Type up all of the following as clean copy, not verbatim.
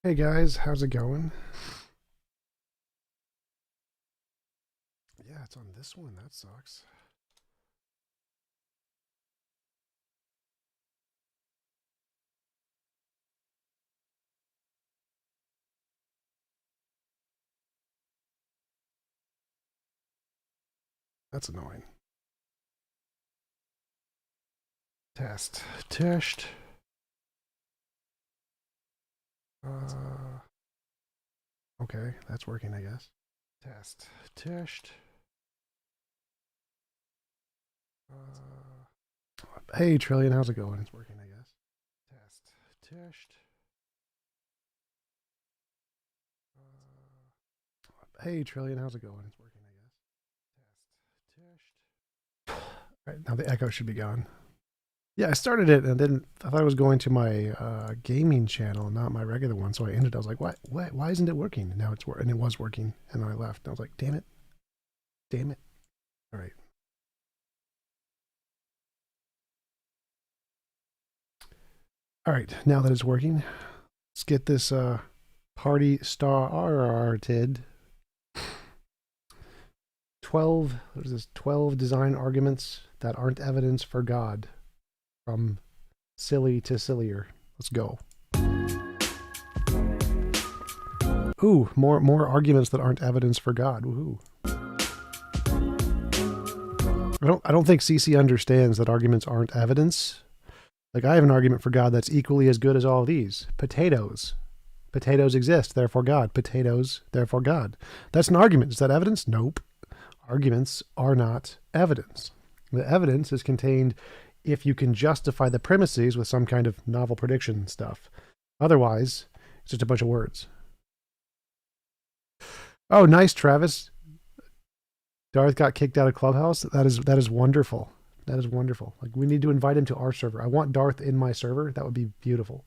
Hey guys, how's it going? Yeah, it's on this one. That sucks. That's annoying. Test. Test. Okay, that's working, I guess. Test. Test. Hey Trillion, how's it going? It's working, I guess. Test. Test. Hey Trillion, how's it going? It's working, I guess. Test. Test. All right, now the echo should be gone. Yeah, I started it and then I thought I was going to my gaming channel, not my regular one. So I ended. I was like, "What? Why isn't it working?" And now it's working, and it was working, and then I left. And I was like, "Damn it! Damn it!" All right, all right. Now that it's working, let's get this party started. 12. What is this? 12 design arguments that aren't evidence for God, from silly to sillier. Let's go. Ooh, more arguments that aren't evidence for God. Woohoo. I don't think CC understands that arguments aren't evidence. Like, I have an argument for God that's equally as good as all of these. Potatoes. Potatoes exist, therefore God. Potatoes, therefore God. That's an argument. Is that evidence? Nope. Arguments are not evidence. The evidence is contained if you can justify the premises with some kind of novel prediction stuff. Otherwise, it's just a bunch of words. Oh, nice, Travis. Darth got kicked out of Clubhouse. That is wonderful. That is wonderful. Like, we need to invite him to our server. I want Darth in my server. That would be beautiful.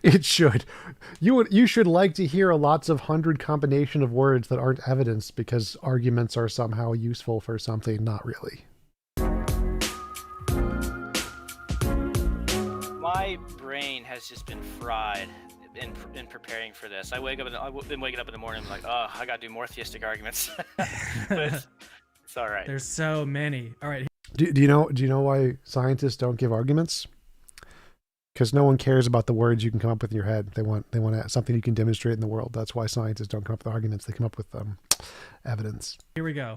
It should. You should like to hear lots of 100 combination of words that aren't evidence because arguments are somehow useful for something. Not really. My brain has just been fried in preparing for this. I've been waking up in the morning like, oh, I gotta do more theistic arguments. But it's all right. There's so many. All right. Do you know why scientists don't give arguments? Because no one cares about the words you can come up with in your head. They want something you can demonstrate in the world. That's why scientists don't come up with arguments. They come up with evidence. Here we go.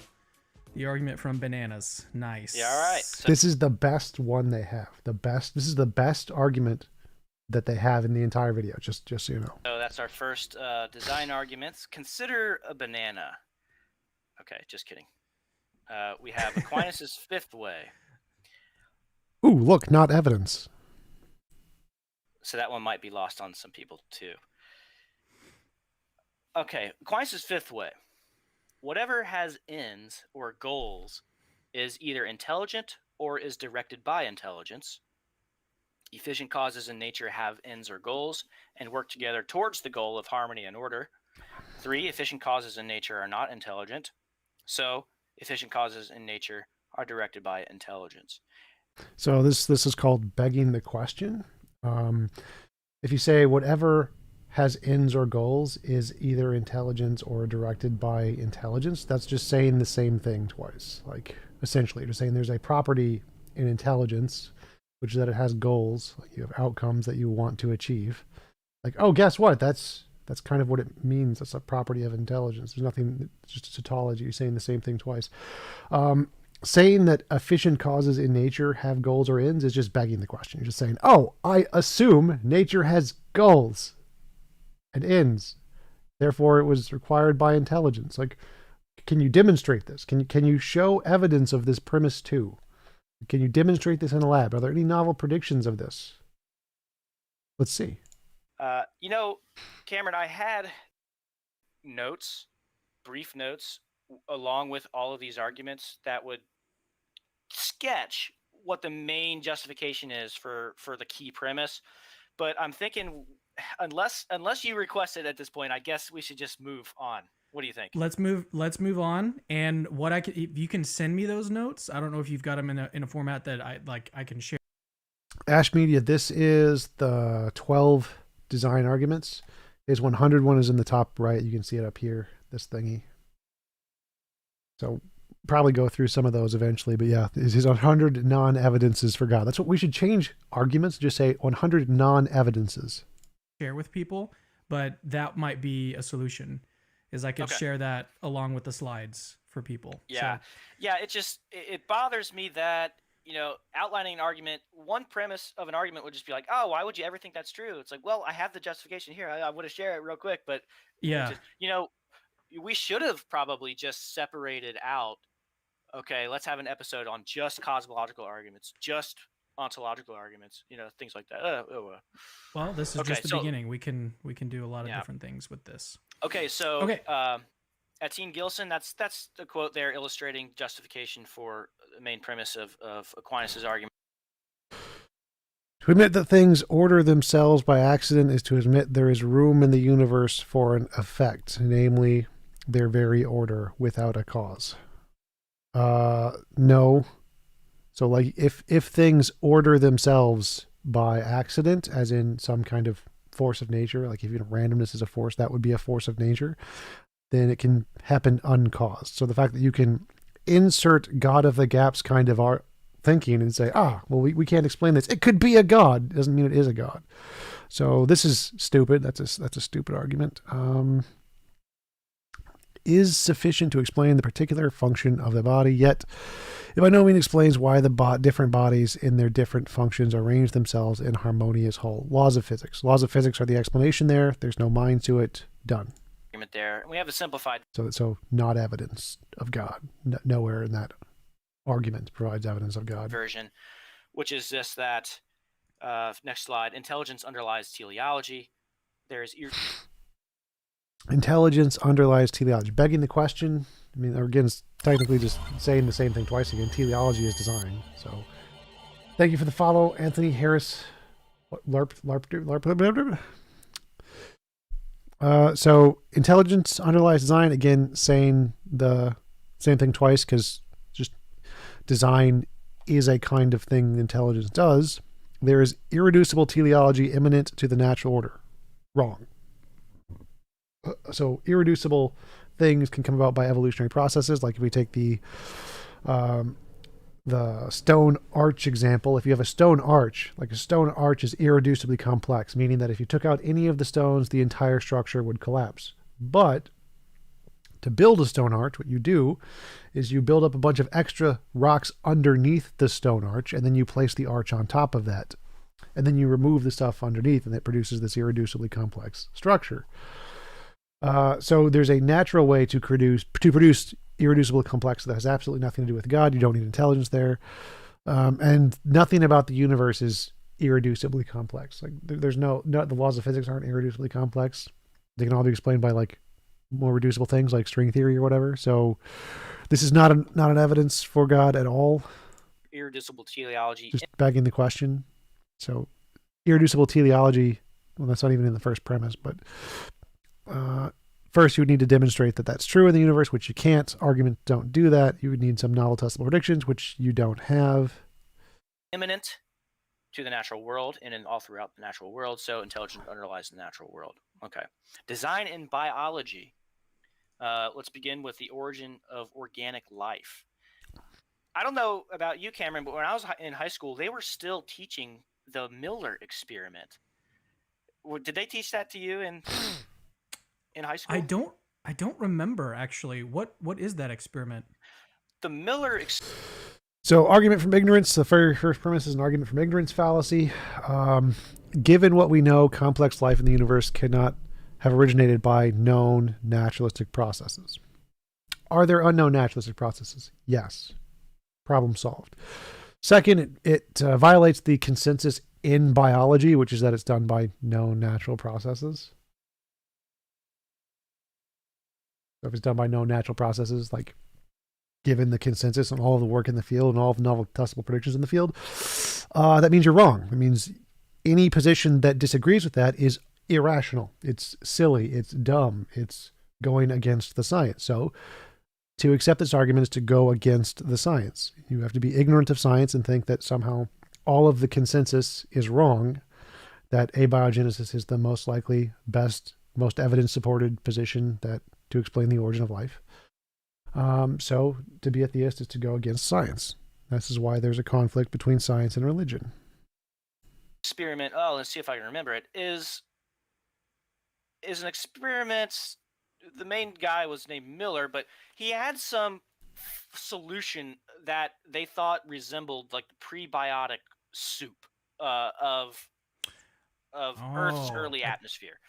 The argument from Bananas. Nice. Yeah, all right. So, This is the best one they have. This is the best argument that they have in the entire video. Just so you know. so that's our first design arguments. Consider a banana. Okay, just kidding. We have Aquinas' fifth way. Ooh, look, not evidence. So that one might be lost on some people too. Okay, Aquinas' fifth way. Whatever has ends or goals is either intelligent or is directed by intelligence. Efficient causes in nature have ends or goals and work together towards the goal of harmony and order. 3, efficient causes in nature are not intelligent. So efficient causes in nature are directed by intelligence. So this is called begging the question. If you say whatever has ends or goals is either intelligence or directed by intelligence, that's just saying the same thing twice. Like, essentially, you're just saying there's a property in intelligence, which is that it has goals. Like, you have outcomes that you want to achieve. Like, oh, guess what? That's kind of what it means. That's a property of intelligence. There's nothing, it's just a tautology. You're saying the same thing twice. Saying that efficient causes in nature have goals or ends is just begging the question. You're just saying, oh, I assume nature has goals and ends. Therefore, it was required by intelligence. Like, can you demonstrate this? Can you show evidence of this premise too? Can you demonstrate this in a lab? Are there any novel predictions of this? Let's see. Cameron, I had notes, brief notes, along with all of these arguments that would sketch what the main justification is for the key premise. But I'm thinking, unless you request it at this point, I guess we should just move on. What do you think? Let's move on. And what if you can send me those notes. I don't know if you've got them in a format that I can share. Ash Media, this is the 12 design arguments. His 100 one is in the top right. You can see it up here, this thingy. So probably go through some of those eventually, but yeah, this is 100 non-evidences for God. That's what we should change arguments. Just say 100 non-evidences. Share with people, but that might be a solution. Is I could share that along with the slides for people. Yeah, so. Yeah. It bothers me that outlining an argument, one premise of an argument would just be like, oh, why would you ever think that's true? It's like, well, I have the justification here. I want to share it real quick, but yeah, we should have probably just separated out. Okay, let's have an episode on just cosmological arguments, just ontological arguments, things like that. Well, this is just the beginning. We can do a lot of different things with this. Okay, so Etienne Gilson, that's the quote there illustrating justification for the main premise of Aquinas' argument. To admit that things order themselves by accident is to admit there is room in the universe for an effect, namely their very order without a cause. No. So like if things order themselves by accident, as in some kind of force of nature, like if randomness is a force, that would be a force of nature, then it can happen uncaused. So the fact that you can insert God of the gaps kind of our thinking and say, well, we can't explain this. It could be a God. Doesn't mean it is a God. So this is stupid. That's a stupid argument. Is sufficient to explain the particular function of the body, yet it by no means explains why the different bodies in their different functions arrange themselves in harmonious whole. Laws of physics. Laws of physics are the explanation there. There's no mind to it. Done. There. We have a simplified. So not evidence of God. Nowhere in that argument provides evidence of God. Version, which is just that. Next slide. Intelligence underlies teleology. There's intelligence underlies teleology. Begging the question. I mean, again, it's technically just saying the same thing twice again. Teleology is design. So, thank you for the follow, Anthony Harris. LARP. So intelligence underlies design. Again, saying the same thing twice because just design is a kind of thing intelligence does. There is irreducible teleology immanent to the natural order. Wrong. So irreducible things can come about by evolutionary processes. Like if we take the stone arch example, if you have a stone arch, like a stone arch is irreducibly complex, meaning that if you took out any of the stones, the entire structure would collapse. But to build a stone arch, what you do is you build up a bunch of extra rocks underneath the stone arch, and then you place the arch on top of that. And then you remove the stuff underneath, and it produces this irreducibly complex structure. So there's a natural way to produce irreducible complexity that has absolutely nothing to do with God. You don't need intelligence there. And nothing about the universe is irreducibly complex. Like there's no the laws of physics aren't irreducibly complex. They can all be explained by like more reducible things like string theory or whatever. So this is not an evidence for God at all. Irreducible teleology. Just begging the question. So irreducible teleology, well, that's not even in the first premise, but first you would need to demonstrate that that's true in the universe, which you can't. Arguments don't do that. You would need some novel testable predictions, which you don't have. Immanent to the natural world and all throughout the natural world. So intelligence underlies the natural world. Okay. Design in biology. Let's begin with the origin of organic life. I don't know about you, Cameron, but when I was in high school, they were still teaching the Miller experiment. Did they teach that to you in high school? I don't remember actually. What is that experiment? The Miller So argument from ignorance, the very first premise is an argument from ignorance fallacy. Given what we know, complex life in the universe cannot have originated by known naturalistic processes. Are there unknown naturalistic processes? Yes. Problem solved. Second, it violates the consensus in biology, which is that it's done by known natural processes. So if it's done by known natural processes, like given the consensus on all of the work in the field and all of the novel testable predictions in the field, that means you're wrong. It means any position that disagrees with that is irrational. It's silly. It's dumb. It's going against the science. So to accept this argument is to go against the science. You have to be ignorant of science and think that somehow all of the consensus is wrong, that abiogenesis is the most likely, best, most evidence-supported position that to explain the origin of life. So to be a theist is to go against science. This is why there's a conflict between science and religion. Experiment, let's see if I can remember it, is an experiment. The main guy was named Miller, but he had some solution that they thought resembled like the prebiotic soup of Earth's early atmosphere.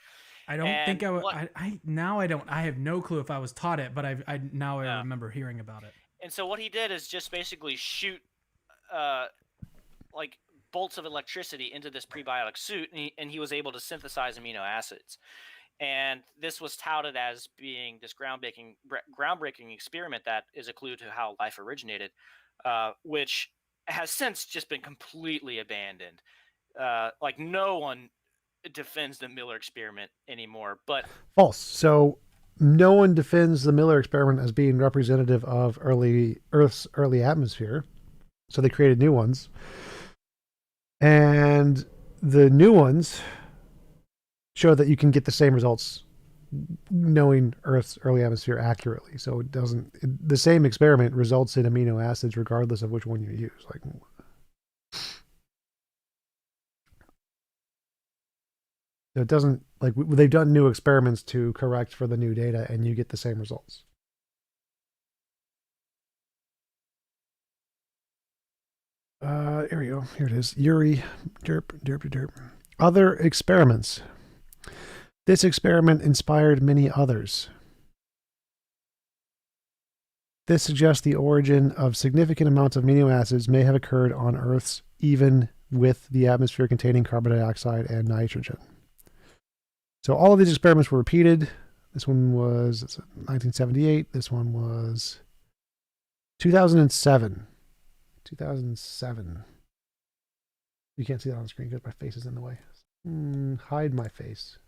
I don't think I have no clue if I was taught it, but I remember hearing about it. And so what he did is just basically shoot like bolts of electricity into this prebiotic suit, and he was able to synthesize amino acids. And this was touted as being this groundbreaking experiment that is a clue to how life originated, which has since just been completely abandoned. Like no one defends the Miller experiment anymore. But false. So no one defends the Miller experiment as being representative of Earth's early atmosphere. So they created new ones. And the new ones show that you can get the same results knowing Earth's early atmosphere accurately. So the same experiment results in amino acids regardless of which one you use. Like, it doesn't, like, they've done new experiments to correct for the new data and you get the same results. Here we go. Here it is. Yuri, derp. Other experiments. This experiment inspired many others. This suggests the origin of significant amounts of amino acids may have occurred on Earth's even with the atmosphere containing carbon dioxide and nitrogen. So all of these experiments were repeated. This one was 1978. This one was 2007. 2007. You can't see that on the screen because my face is in the way. Hide my face.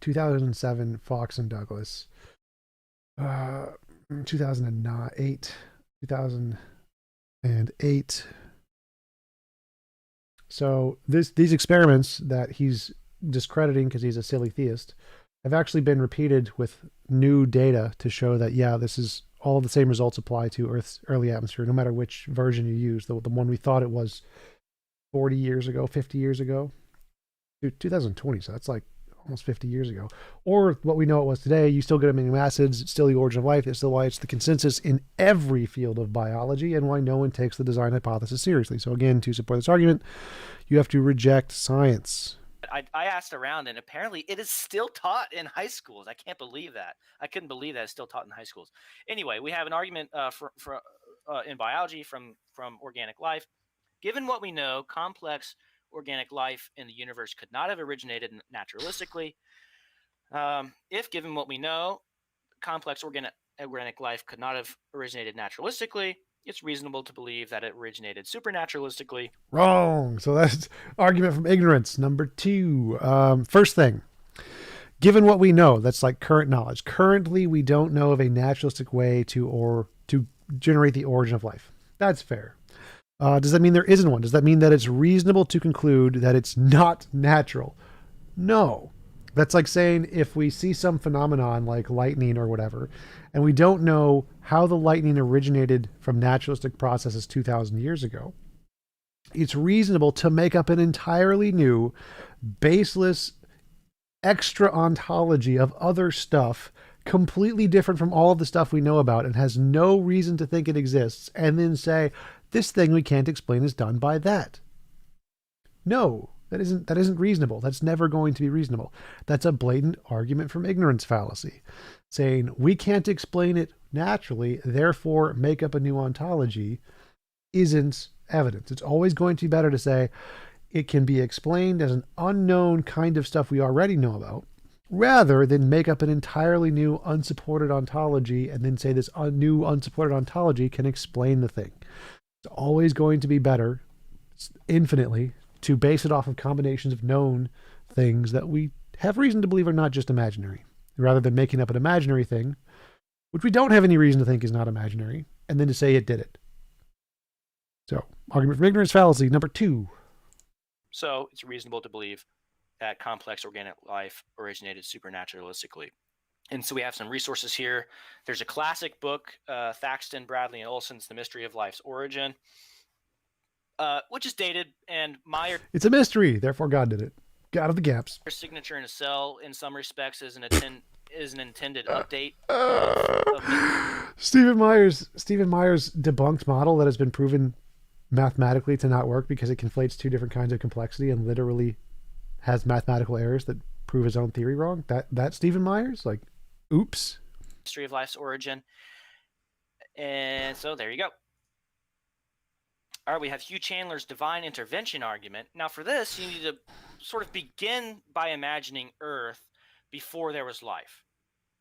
2007, Fox and Douglas. 2008. 2008. So these experiments that he's discrediting because he's a silly theist have actually been repeated with new data to show that, yeah, this is all the same results apply to Earth's early atmosphere, no matter which version you use. The one we thought it was 40 years ago, 50 years ago, 2020. So that's like almost 50 years ago. Or what we know it was today, you still get amino acids. It's still the origin of life. It's still why it's the consensus in every field of biology and why no one takes the design hypothesis seriously. So again, to support this argument, you have to reject science. I asked around, and apparently it is still taught in high schools. I can't believe that. I couldn't believe that it's still taught in high schools. Anyway, we have an argument in biology from organic life. Given what we know, complex organic life in the universe could not have originated naturalistically. If, given what we know, complex organic life could not have originated naturalistically, it's reasonable to believe that it originated supernaturalistically. Wrong. So that's argument from ignorance. Number 2. First thing, given what we know, that's like current knowledge. Currently, we don't know of a naturalistic way to generate the origin of life. That's fair. Does that mean there isn't one? Does that mean that it's reasonable to conclude that it's not natural? No. That's like saying if we see some phenomenon like lightning or whatever, and we don't know how the lightning originated from naturalistic processes 2,000 years ago, it's reasonable to make up an entirely new, baseless, extra ontology of other stuff, completely different from all of the stuff we know about and has no reason to think it exists, and then say, this thing we can't explain is done by that. No. That isn't reasonable. That's never going to be reasonable. That's a blatant argument from ignorance fallacy, saying we can't explain it naturally, therefore make up a new ontology isn't evidence. It's always going to be better to say it can be explained as an unknown kind of stuff we already know about, rather than make up an entirely new unsupported ontology and then say this new unsupported ontology can explain the thing. It's always going to be better, infinitely, to base it off of combinations of known things that we have reason to believe are not just imaginary, rather than making up an imaginary thing, which we don't have any reason to think is not imaginary, and then to say it did it. So, argument from ignorance fallacy number 2. So it's reasonable to believe that complex organic life originated supernaturalistically. And so we have some resources here. There's a classic book, Thaxton, Bradley, and Olson's The Mystery of Life's Origin, which is dated, and Meyer's It's a mystery, therefore God did it. Get out of the gaps. signature in a cell, in some respects, is an intended update of Stephen Meyer's debunked model that has been proven mathematically to not work because it conflates 2 different kinds of complexity and literally has mathematical errors that prove his own theory wrong. That Stephen Meyer's, like, oops. Mystery of Life's Origin. And so there you go. All right, we have Hugh Chandler's divine intervention argument. Now for this, you need to sort of begin by imagining Earth before there was life.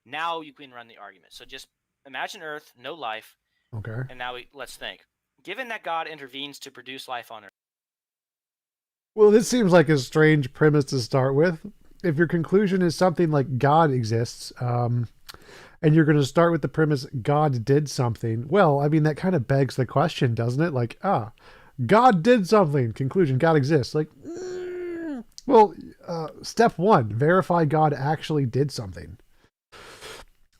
Now you can run the argument. So just imagine Earth, no life. Okay. And now let's think. Given that God intervenes to produce life on Earth. Well, this seems like a strange premise to start with. If your conclusion is something like God exists, and you're going to start with the premise God did something, well, I mean, that kind of begs the question, doesn't it? Like, God did something. Conclusion, God exists. Like, step 1, verify God actually did something.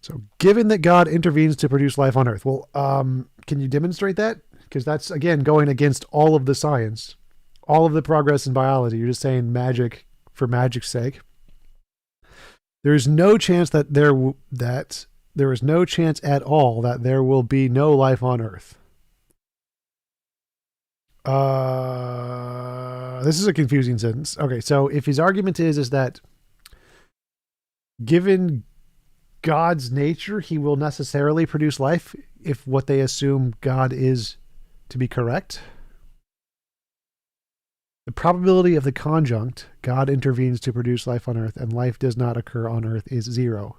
So, given that God intervenes to produce life on Earth, well, can you demonstrate that? Because that's, again, going against all of the science, all of the progress in biology. You're just saying magic for magic's sake. There is no chance that there is no chance at all that there will be no life on Earth. This is a confusing sentence. Okay, so if his argument is that given God's nature, he will necessarily produce life if what they assume God is to be correct. The probability of the conjunct, God intervenes to produce life on Earth and life does not occur on Earth, is 0.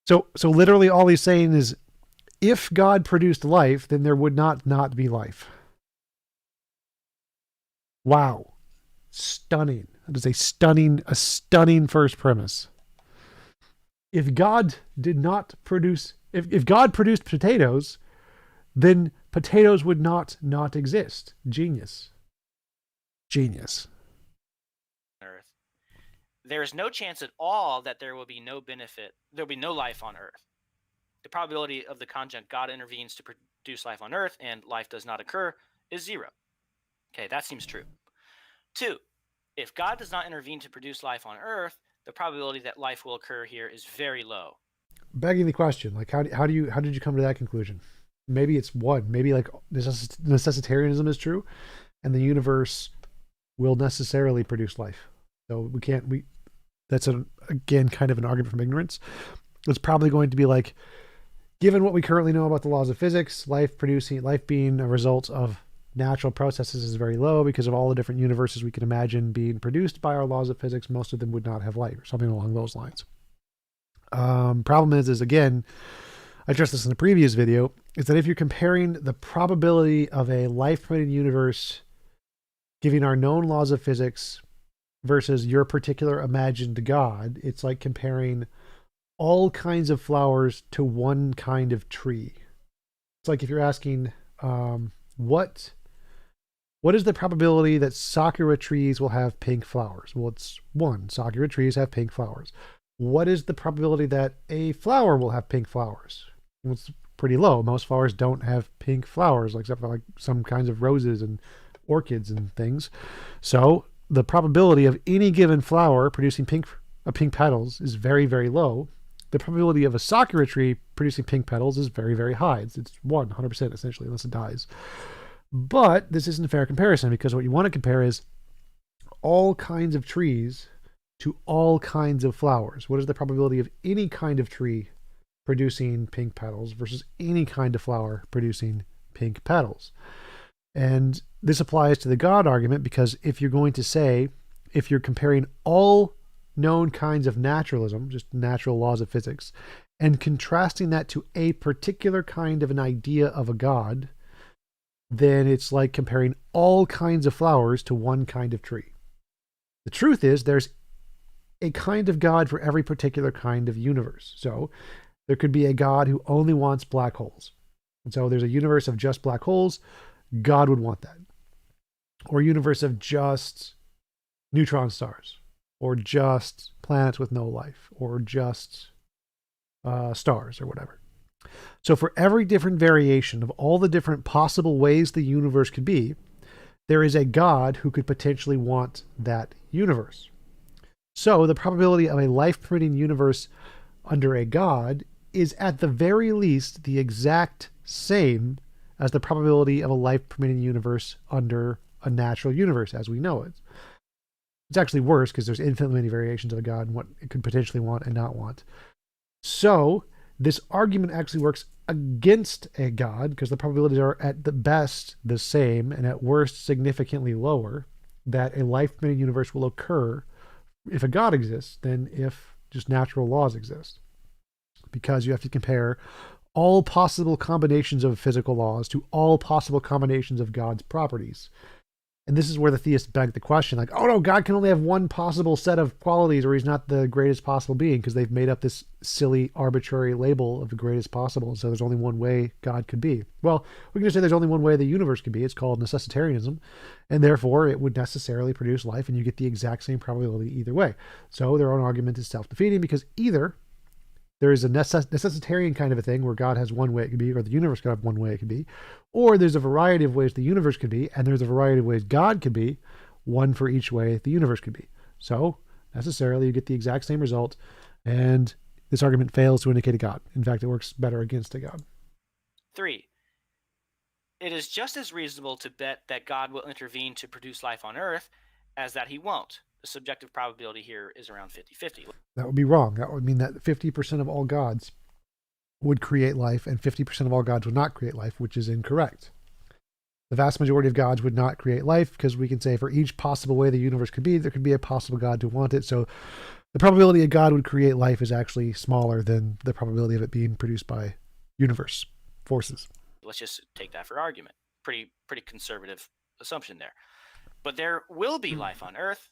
So literally all he's saying is, if God produced life, then there would not be life. Wow. Stunning. That is a stunning first premise. If God did not produce, if God produced potatoes, then potatoes would not exist. Genius. Earth. There is no chance at all that there will be no life on Earth. The probability of the conjunct God intervenes to produce life on Earth and life does not occur is 0. Okay, that seems true. 2, if God does not intervene to produce life on Earth, the probability that life will occur here is very low. Begging the question, like how did you come to that conclusion? Maybe it's 1. Maybe like necessitarianism is true, and the universe will necessarily produce life. So that's again kind of an argument from ignorance. It's probably going to be like, given what we currently know about the laws of physics, life being a result of natural processes is very low because of all the different universes we can imagine being produced by our laws of physics. Most of them would not have life or something along those lines. Problem is again, I addressed this in the previous video, is that if you're comparing the probability of a life-permitting universe giving our known laws of physics versus your particular imagined God, it's like comparing all kinds of flowers to one kind of tree. It's like if you're asking, what is the probability that sakura trees will have pink flowers? Well, it's 1. Sakura trees have pink flowers. What is the probability that a flower will have pink flowers? Well, it's pretty low. Most flowers don't have pink flowers, except for like some kinds of roses and orchids and things. So the probability of any given flower producing pink petals is very, very low. The probability of a sakura tree producing pink petals is very, very high. It's 100% essentially, unless it dies. But this isn't a fair comparison, because what you want to compare is all kinds of trees to all kinds of flowers. What is the probability of any kind of tree producing pink petals versus any kind of flower producing pink petals? And this applies to the God argument, because if you're comparing all known kinds of naturalism, just natural laws of physics, and contrasting that to a particular kind of an idea of a God, then it's like comparing all kinds of flowers to one kind of tree. The truth is, there's a kind of God for every particular kind of universe. So there could be a God who only wants black holes. And so there's a universe of just black holes. God would want that. Or a universe of just neutron stars, or just planets with no life, or just stars, or whatever. So for every different variation of all the different possible ways the universe could be, there is a God who could potentially want that universe. So the probability of a life-permitting universe under a God is at the very least the exact same as the probability of a life-permitting universe under a natural universe as we know it. It's actually worse because there's infinitely many variations of a God and what it could potentially want and not want. So this argument actually works against a God because the probabilities are at the best the same and at worst significantly lower that a life-permitting universe will occur if a God exists than if just natural laws exist. Because you have to compare all possible combinations of physical laws to all possible combinations of God's properties. And this is where the theists beg the question, like, oh no, God can only have one possible set of qualities or he's not the greatest possible being, because they've made up this silly arbitrary label of the greatest possible. And so there's only one way God could be. Well, we can just say there's only one way the universe could be. It's called necessitarianism. And therefore it would necessarily produce life and you get the exact same probability either way. So their own argument is self-defeating because either there is a necessitarian kind of a thing where God has one way it could be, or the universe could have one way it could be, or there's a variety of ways the universe could be, and there's a variety of ways God could be, one for each way the universe could be. So necessarily you get the exact same result, and this argument fails to indicate a God. In fact, it works better against a God. 3. It is just as reasonable to bet that God will intervene to produce life on Earth as that he won't. The subjective probability here is around 50-50. That would be wrong. That would mean that 50% of all gods would create life and 50% of all gods would not create life, which is incorrect. The vast majority of gods would not create life because we can say for each possible way the universe could be, there could be a possible God to want it. So the probability a God would create life is actually smaller than the probability of it being produced by universe forces. Let's just take that for argument. Pretty conservative assumption there. But there will be life on Earth.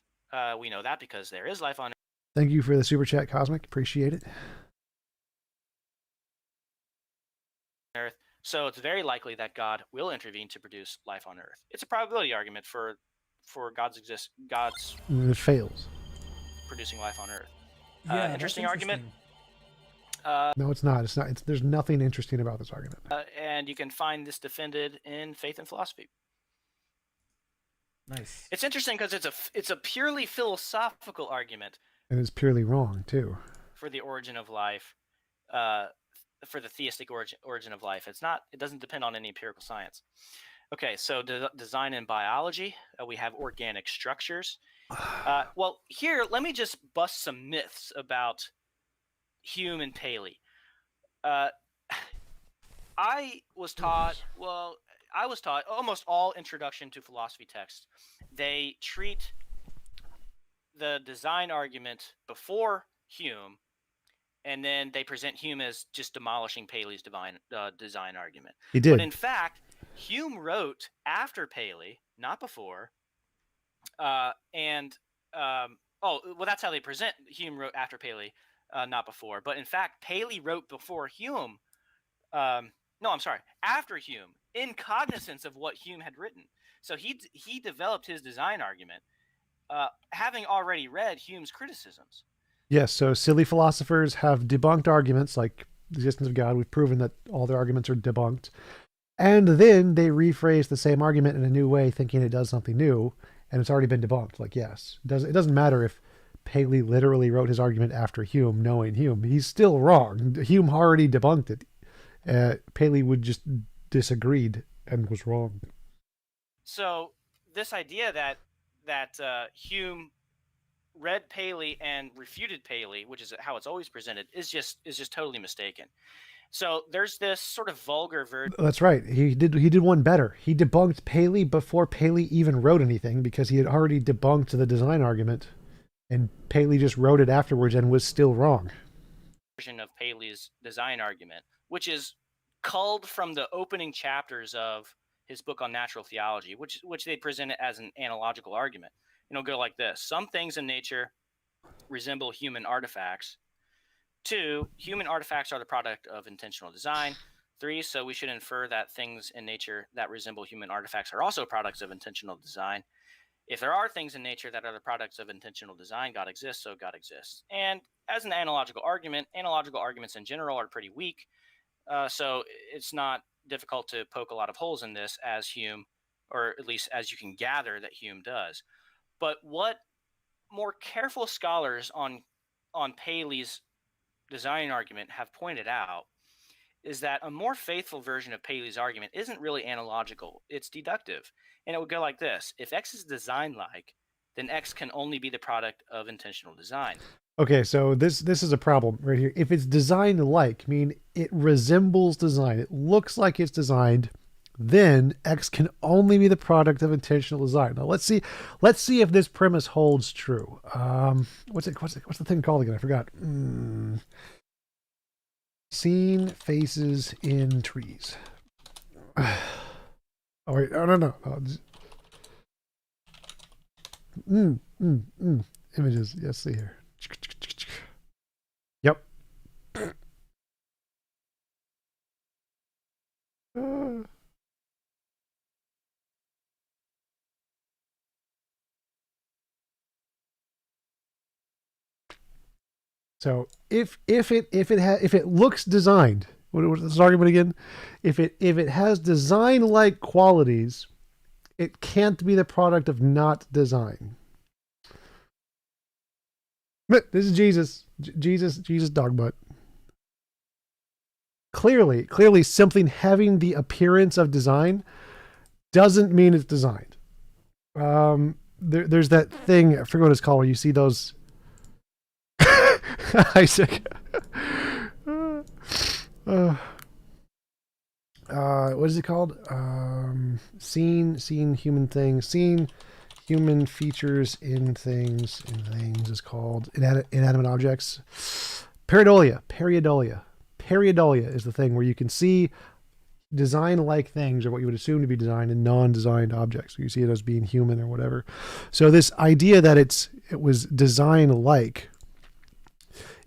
We know that because there is life on Thank you for the super chat, Cosmic. Appreciate it. Earth. So it's very likely that God will intervene to produce life on Earth. It's a probability argument for God's It fails. producing life on Earth. Yeah, interesting that's argument. No, it's not. It's not. There's nothing interesting about this argument. And you can find this defended in Faith and Philosophy. Nice. It's interesting because it's a purely philosophical argument. And it's purely wrong too. For the origin of life, for the theistic origin of life, it doesn't depend on any empirical science. Okay, so design and biology, we have organic structures. Well, here let me just bust some myths about Hume and Paley. I was taught almost all introduction to philosophy texts. They treat the design argument before Hume, and then they present Hume as just demolishing Paley's design argument. He did. But in fact, Hume wrote after Paley, not before. That's how they present. Hume wrote after Paley, not before. But in fact, Paley wrote before Hume. After Hume, in cognizance of what Hume had written. So he developed his design argument, having already read Hume's criticisms. Yes, so silly philosophers have debunked arguments like the existence of God. We've proven that all their arguments are debunked. And then they rephrase the same argument in a new way, thinking it does something new, and it's already been debunked. Like, yes, it doesn't matter if Paley literally wrote his argument after Hume, knowing Hume. He's still wrong. Hume already debunked it. Paley would just disagreed and was wrong. So this idea that Hume read Paley and refuted Paley, which is how it's always presented, is just totally mistaken. So there's this sort of vulgar version. That's right. He did one better. He debunked Paley before Paley even wrote anything because he had already debunked the design argument, and Paley just wrote it afterwards and was still wrong. Version of Paley's design argument, which is culled from the opening chapters of his book on natural theology, which they present it as an analogical argument. Go like this: some things in nature resemble human artifacts. 2, human artifacts are the product of intentional design. 3, so we should infer that things in nature that resemble human artifacts are also products of intentional design. If there are things in nature that are the products of intentional design, God exists, so God exists. And as an analogical arguments in general are pretty weak, so it's not difficult to poke a lot of holes in this, as Hume, or at least as you can gather that Hume does. But what more careful scholars on Paley's design argument have pointed out is that a more faithful version of Paley's argument isn't really analogical, it's deductive. And it would go like this: if X is design-like, then X can only be the product of intentional design. Okay, so this is a problem right here. If it's design-like, mean it resembles design, it looks like it's designed, then X can only be the product of intentional design. Now let's see if this premise holds true. What's the thing called again? I forgot. Seen faces in trees. Oh wait, no. Images. Yes, see here. Yep. So if it looks designed, what's this argument again? If it has design-like qualities, it can't be the product of not design. But this is Jesus dog butt. Clearly something having the appearance of design doesn't mean it's designed. There's that thing, I forget what it's called, where you see those Isaac. What is it called? Seen human things. Seen human features in things. Is called inanimate objects. Pareidolia. Pareidolia is the thing where you can see design-like things, or what you would assume to be designed, in non-designed objects. You see it as being human or whatever. So this idea that it was design-like.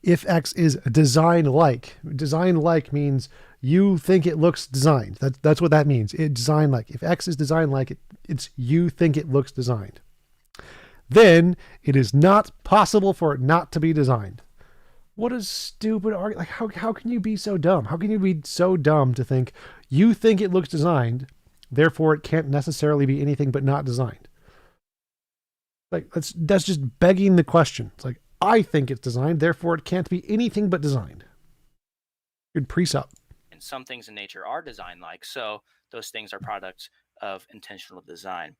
If X is design-like means you think it looks designed. That's what that means. It design-like. If X is design-like, it's you think it looks designed. Then it is not possible for it not to be designed. What a stupid argument! Like how can you be so dumb? How can you be so dumb to think you think it looks designed, therefore it can't necessarily be anything but not designed? Like that's just begging the question. It's like, I think it's designed, therefore it can't be anything but designed. Good precept. And some things in nature are design-like, so those things are products of intentional design.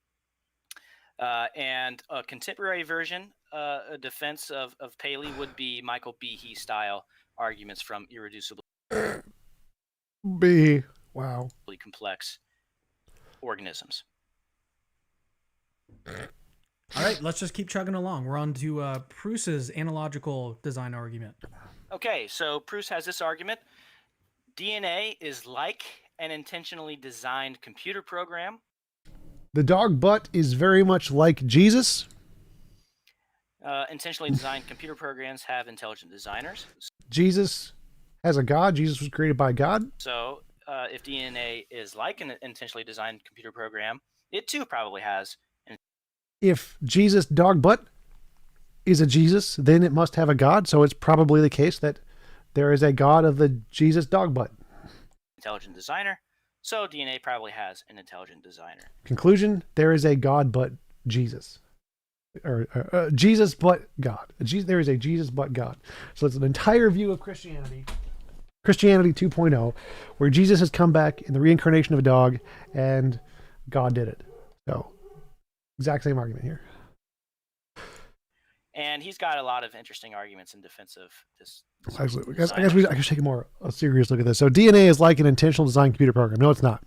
And a contemporary version, a defense of Paley would be Michael Behe style arguments from irreducibly wow, complex organisms. All right, let's just keep chugging along. We're on to Proust's analogical design argument. Okay, so Proust has this argument: DNA is like an intentionally designed computer program. The dog butt is very much like Jesus. Intentionally designed computer programs have intelligent designers. Jesus has a God. Jesus was created by God. So if DNA is like an intentionally designed computer program, it too probably has. If Jesus dog butt is a Jesus, then it must have a God. So it's probably the case that there is a God of the Jesus dog butt. Intelligent designer. So DNA probably has an intelligent designer. Conclusion: there is a God but Jesus. Or Jesus but God. There is a Jesus but God. So it's an entire view of Christianity 2.0, where Jesus has come back in the reincarnation of a dog and God did it. So exact same argument here. And he's got a lot of interesting arguments in defense of this. Actually, I guess I should take a serious look at this. So DNA is like an intentional design computer program. No, it's not.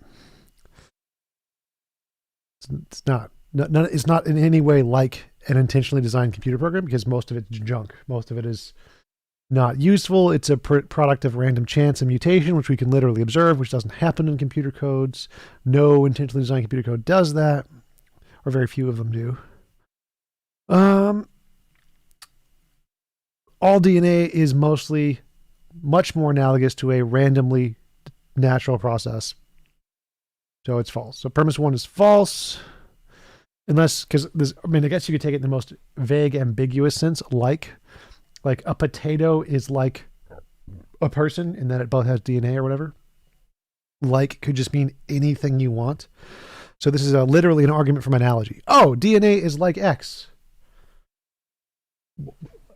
It's not. It's not in any way like an intentionally designed computer program, because most of it's junk. Most of it is not useful. It's a product of random chance and mutation, which we can literally observe, which doesn't happen in computer codes. No intentionally designed computer code does that, or very few of them do. all DNA is mostly much more analogous to a randomly natural process. So it's false. So premise 1 is false. Unless, because I guess you could take it in the most vague, ambiguous sense, like a potato is like a person in that it both has DNA or whatever. Like could just mean anything you want. So this is literally an argument from analogy. Oh, DNA is like X.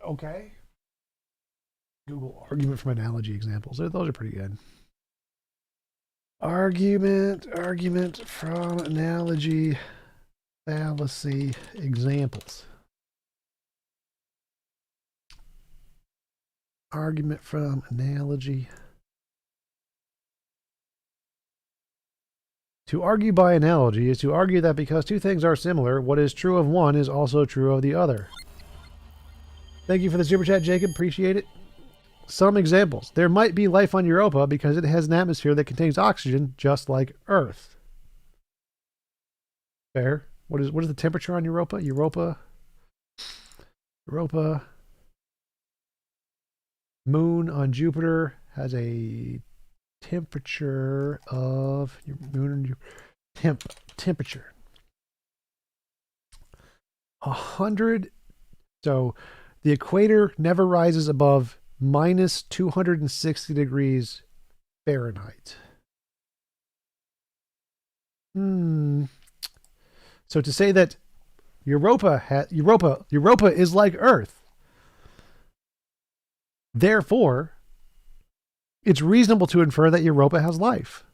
Okay. Google argument from analogy examples. Those are pretty good. Argument from analogy fallacy examples. Argument from analogy. To argue by analogy is to argue that because two things are similar, what is true of one is also true of the other. Thank you for the super chat, Jacob. Appreciate it. Some examples. There might be life on Europa because it has an atmosphere that contains oxygen, just like Earth. Fair. What is the temperature on Europa? Europa. Moon on Jupiter has a temperature of temperature 100. So the equator never rises above minus 260 degrees Fahrenheit. So to say that Europa is like Earth, therefore it's reasonable to infer that Europa has life,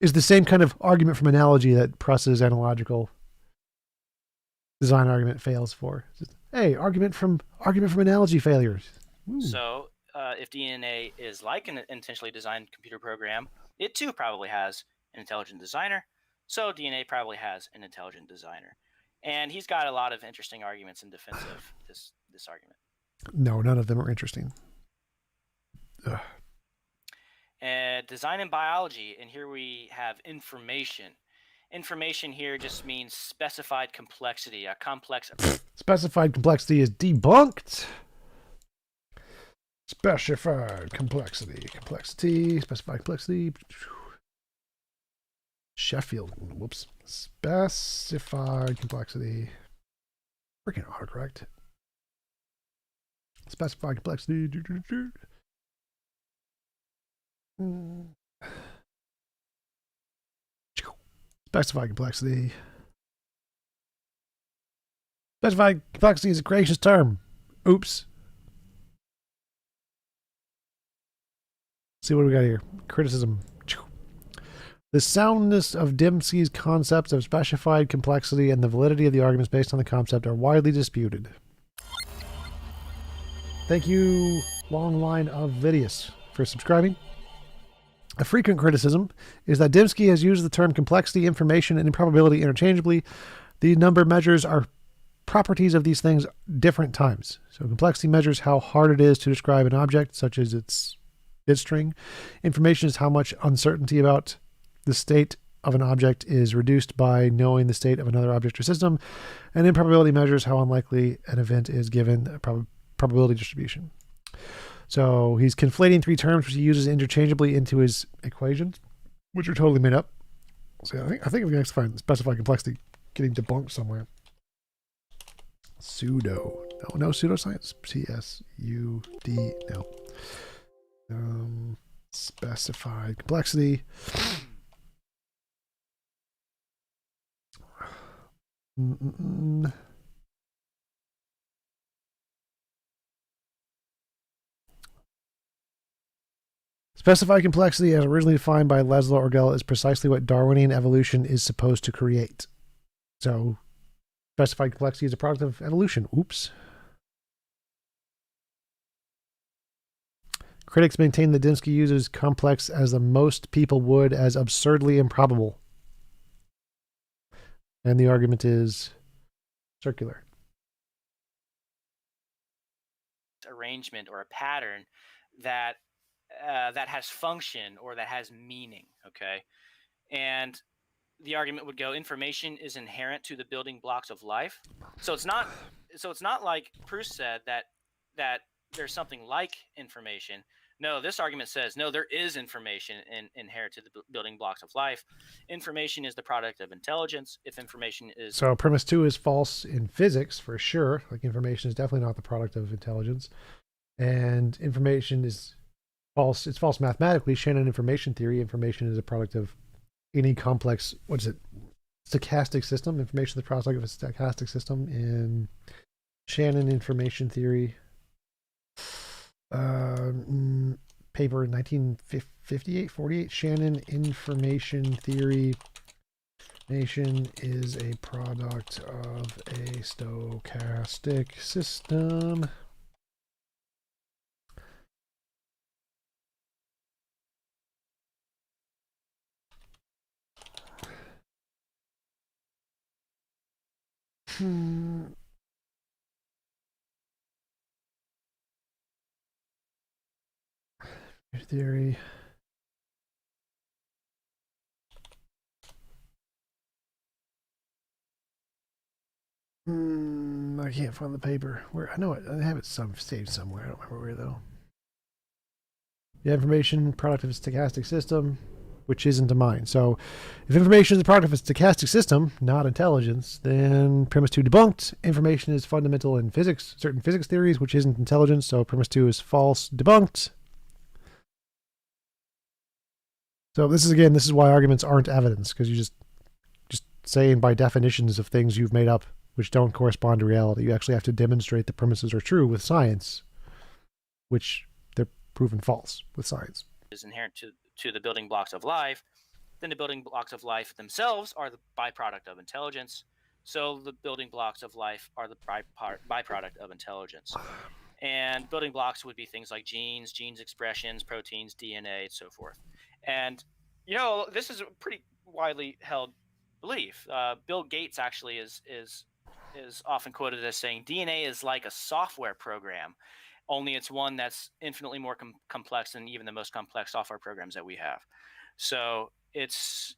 is the same kind of argument from analogy that Pruss's analogical design argument fails for. Hey, argument from analogy failures. Ooh. So if DNA is like an intentionally designed computer program, it too probably has an intelligent designer. So DNA probably has an intelligent designer. And he's got a lot of interesting arguments in defense of this argument. No, none of them are interesting. Ugh. Design and biology, and here we have information. Information here just means specified complexity, a complex. Specified complexity is debunked. Specified complexity. Specified complexity. Sheffield. Whoops. Specified complexity. Freaking autocorrect. Specified complexity. Specified complexity. Specified complexity is a gracious term. Oops. See what we got here. Criticism. The soundness of Dembski's concepts of specified complexity and the validity of the arguments based on the concept are widely disputed. Thank you, long line of Vidius, for subscribing. A frequent criticism is that Dembski has used the term complexity, information, and improbability interchangeably. The number measures are properties of these things different times. So complexity measures how hard it is to describe an object, such as its bit string. Information is how much uncertainty about the state of an object is reduced by knowing the state of another object or system. And improbability measures how unlikely an event is given a probability distribution. So he's conflating three terms which he uses interchangeably into his equations, which are totally made up. So I think we can find specified complexity getting debunked somewhere. Pseudo. No pseudoscience. CSUD. No. Specified complexity. Specified complexity, as originally defined by Laszlo Orgel, is precisely what Darwinian evolution is supposed to create. So, specified complexity is a product of evolution. Oops. Critics maintain that Dembski uses complex as the most people would as absurdly improbable. And the argument is circular. Arrangement or a pattern that that has function or that has meaning, okay? And the argument would go, information is inherent to the building blocks of life. So it's not like Proust said that there's something like information. No, this argument says, no, there is information inherent to the building blocks of life. Information is the product of intelligence. If information is... So premise 2 is false in physics, for sure. Like, information is definitely not the product of intelligence. And information is false. It's false mathematically. Shannon information theory. Information is a product of any complex, what is it? Stochastic system. Information is the product of a stochastic system in Shannon information theory. Paper 1958, 48. Shannon information theory. Information is a product of a stochastic system. Theory. I can't find the paper. Where? I know it. I have it saved somewhere. I don't remember where though. The information product of a stochastic system, which isn't a mind. So, if information is the product of a stochastic system, not intelligence, then premise 2 debunked. Information is fundamental in physics, certain physics theories, which isn't intelligence. So premise 2 is false, debunked. So this is why arguments aren't evidence, because you just saying by definitions of things you've made up which don't correspond to reality. You actually have to demonstrate the premises are true with science, which they're proven false with science. Is inherent to the building blocks of life. Then the building blocks of life themselves are the byproduct of intelligence. So the building blocks of life are the byproduct of intelligence. And building blocks would be things like genes expressions, proteins, DNA, and so forth. And, this is a pretty widely held belief. Bill Gates actually is often quoted as saying DNA is like a software program, only it's one that's infinitely more complex than even the most complex software programs that we have. So it's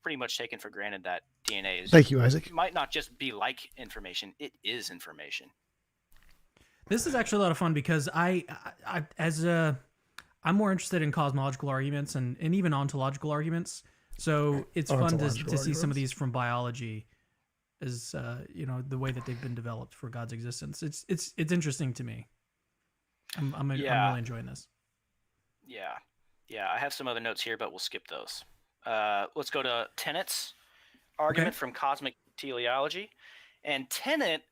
pretty much taken for granted that DNA is... Thank you, Isaac. Might not just be like information, it is information. This is actually a lot of fun because I'm more interested in cosmological arguments and even ontological arguments. So it's fun to see some of these from biology, as the way that they've been developed for God's existence. It's interesting to me. I'm really enjoying this. Yeah. I have some other notes here, but we'll skip those. Let's go to Tennant's argument from Cosmic Teleology. And Tennant,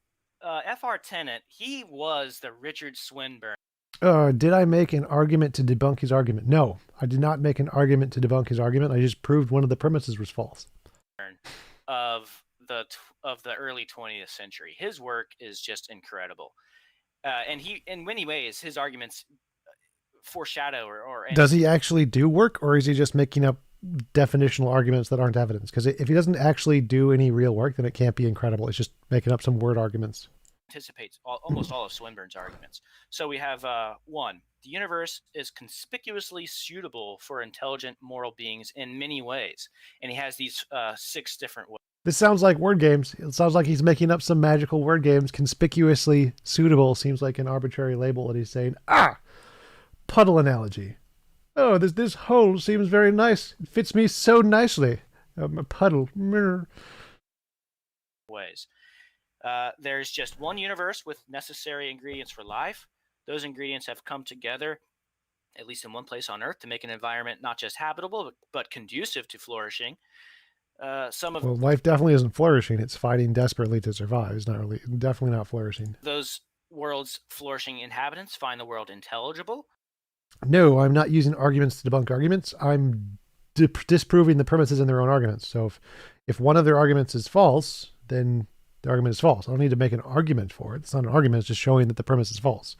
F.R. Tennant, he was the Richard Swinburne. Did I make an argument to debunk his argument? No, I did not make an argument to debunk his argument. I just proved one of the premises was false. Of the early 20th century. His work is just incredible. And he, in many ways, his arguments foreshadow or does he actually do work, or is he just making up definitional arguments that aren't evidence? Because if he doesn't actually do any real work, then it can't be incredible. It's just making up some word arguments. Anticipates almost all of Swinburne's arguments. So we have one: the universe is conspicuously suitable for intelligent moral beings in many ways, and he has these 6 different ways. This sounds like word games. It sounds like he's making up some magical word games. Conspicuously suitable seems like an arbitrary label that he's saying. Puddle analogy. Oh, this hole seems very nice. It fits me so nicely. A puddle. Ways. There's just one universe with necessary ingredients for life. Those ingredients have come together, at least in one place on Earth, to make an environment not just habitable, but conducive to flourishing. Life definitely isn't flourishing. It's fighting desperately to survive. It's definitely not flourishing. Those world's flourishing inhabitants find the world intelligible. No, I'm not using arguments to debunk arguments. I'm disproving the premises in their own arguments. So if one of their arguments is false, then the argument is false. I don't need to make an argument for it. It's not an argument. It's just showing that the premise is false.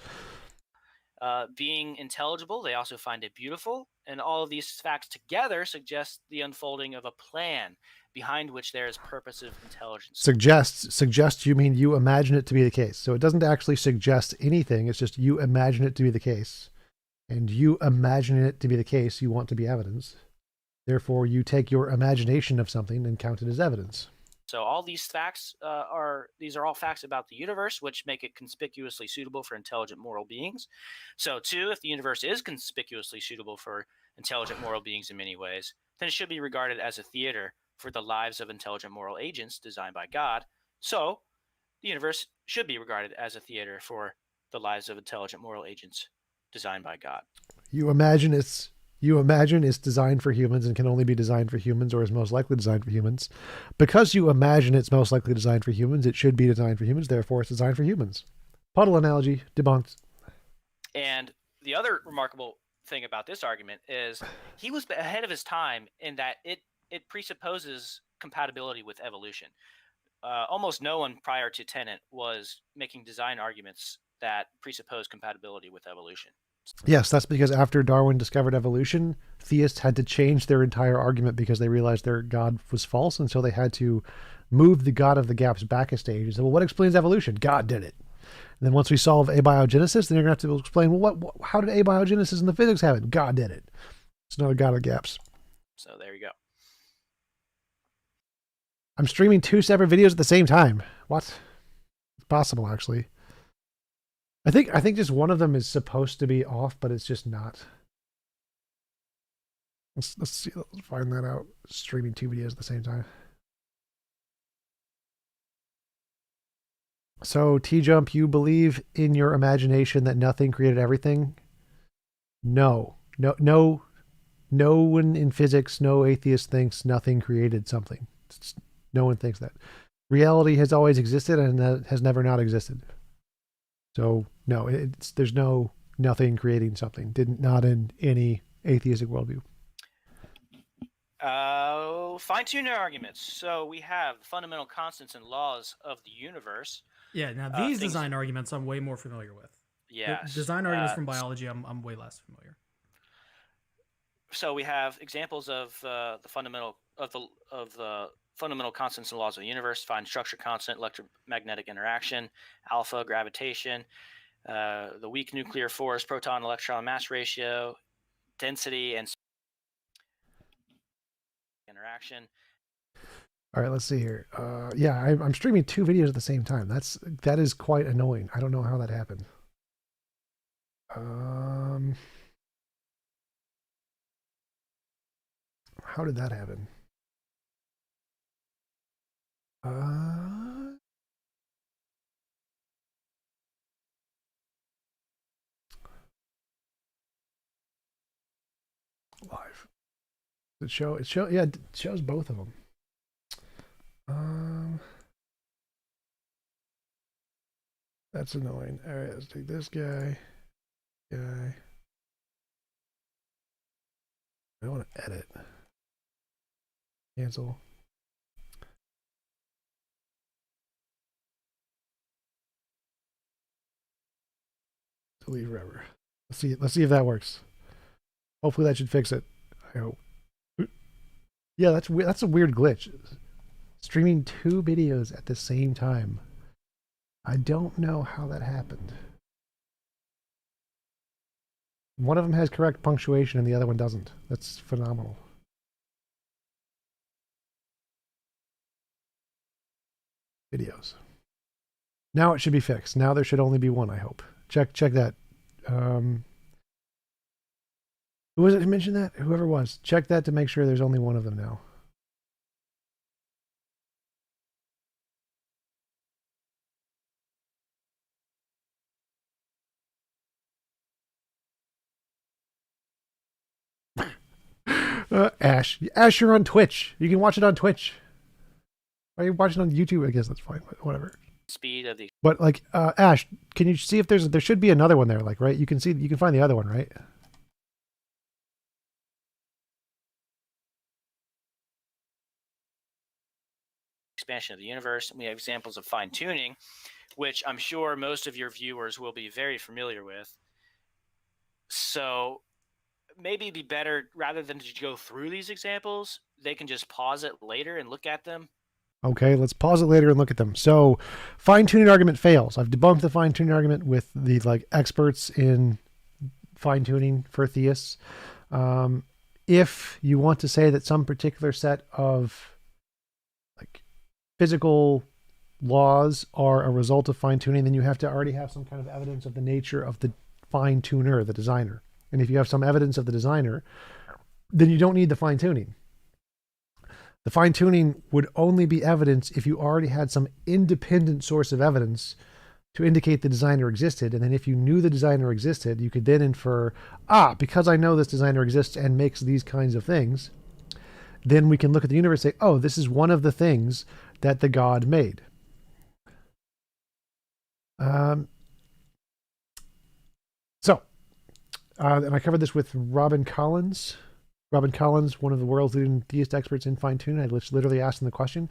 Being intelligible, they also find it beautiful. And all of these facts together suggest the unfolding of a plan behind which there is purposive intelligence. Suggest, you mean you imagine it to be the case. So it doesn't actually suggest anything. It's just you imagine it to be the case. And you imagining it to be the case, you want to be evidence. Therefore, you take your imagination of something and count it as evidence. So all these facts are all facts about the universe, which make it conspicuously suitable for intelligent moral beings. So 2, if the universe is conspicuously suitable for intelligent moral beings in many ways, then it should be regarded as a theater for the lives of intelligent moral agents designed by God. So the universe should be regarded as a theater for the lives of intelligent moral agents designed by God. You imagine it's designed for humans and can only be designed for humans, or is most likely designed for humans. Because you imagine it's most likely designed for humans, it should be designed for humans, therefore it's designed for humans. Puddle analogy debunked. And the other remarkable thing about this argument is he was ahead of his time in that it presupposes compatibility with evolution. Almost no one prior to Tennant was making design arguments that presuppose compatibility with evolution. Yes, that's because after Darwin discovered evolution, theists had to change their entire argument because they realized their God was false, and so they had to move the God of the gaps back a stage and say, well, what explains evolution? God did it. And then once we solve abiogenesis, then you're going to have to explain, well, how did abiogenesis and the physics happen? God did it. It's another God of the gaps. So there you go. I'm streaming 2 separate videos at the same time. What? It's possible, actually. I think just one of them is supposed to be off, but it's just not. Let's see. Let's find that out. Streaming 2 videos at the same time. So, T-Jump, you believe in your imagination that nothing created everything? No one in physics, no atheist thinks nothing created something. No one thinks that. Reality has always existed and has never not existed. So no, there's nothing creating something. Not in any atheistic worldview. Fine-tuning arguments. So we have fundamental constants and laws of the universe. Yeah. Now these design arguments I'm way more familiar with. Yeah. Design arguments from biology I'm way less familiar. So we have examples of the fundamental constants and laws of the universe: fine structure constant, electromagnetic interaction, alpha, gravitation, the weak nuclear force, proton electron mass ratio, density, and interaction. All right, let's see here. Yeah, I'm streaming 2 videos at the same time. That is quite annoying. I don't know how that happened. How did that happen? Live. It shows both of them. That's annoying. All right, let's take this guy. I want to edit. Cancel. Delete forever. Let's see if that works. Hopefully that should fix it. I hope. Yeah, that's weird. That's a weird glitch. Streaming 2 videos at the same time. I don't know how that happened. One of them has correct punctuation and the other one doesn't. That's phenomenal. Videos. Now it should be fixed. Now there should only be one, I hope. Check that. Who was it who mentioned that? Whoever was. Check that to make sure there's only one of them now. Ash, you're on Twitch. You can watch it on Twitch. Are you watching on YouTube? I guess that's fine, but whatever. Speed of the. But like, Ash, can you see if there should be another one there? Like, right? You can find the other one, right? Expansion of the universe. And we have examples of fine tuning, which I'm sure most of your viewers will be very familiar with. So maybe it'd be better, rather than to go through these examples, they can just pause it later and look at them. Okay, let's pause it later and look at them. So, fine-tuning argument fails. I've debunked the fine-tuning argument with the experts in fine-tuning for theists. If you want to say that some particular set of physical laws are a result of fine-tuning, then you have to already have some kind of evidence of the nature of the fine-tuner, the designer. And if you have some evidence of the designer, then you don't need the fine-tuning. The fine-tuning would only be evidence if you already had some independent source of evidence to indicate the designer existed. And then if you knew the designer existed, you could then infer, because I know this designer exists and makes these kinds of things, then we can look at the universe and say, oh, this is one of the things that the God made. And I covered this with Robin Collins. Robin Collins, one of the world's leading theist experts in fine-tuning. I literally asked him the question,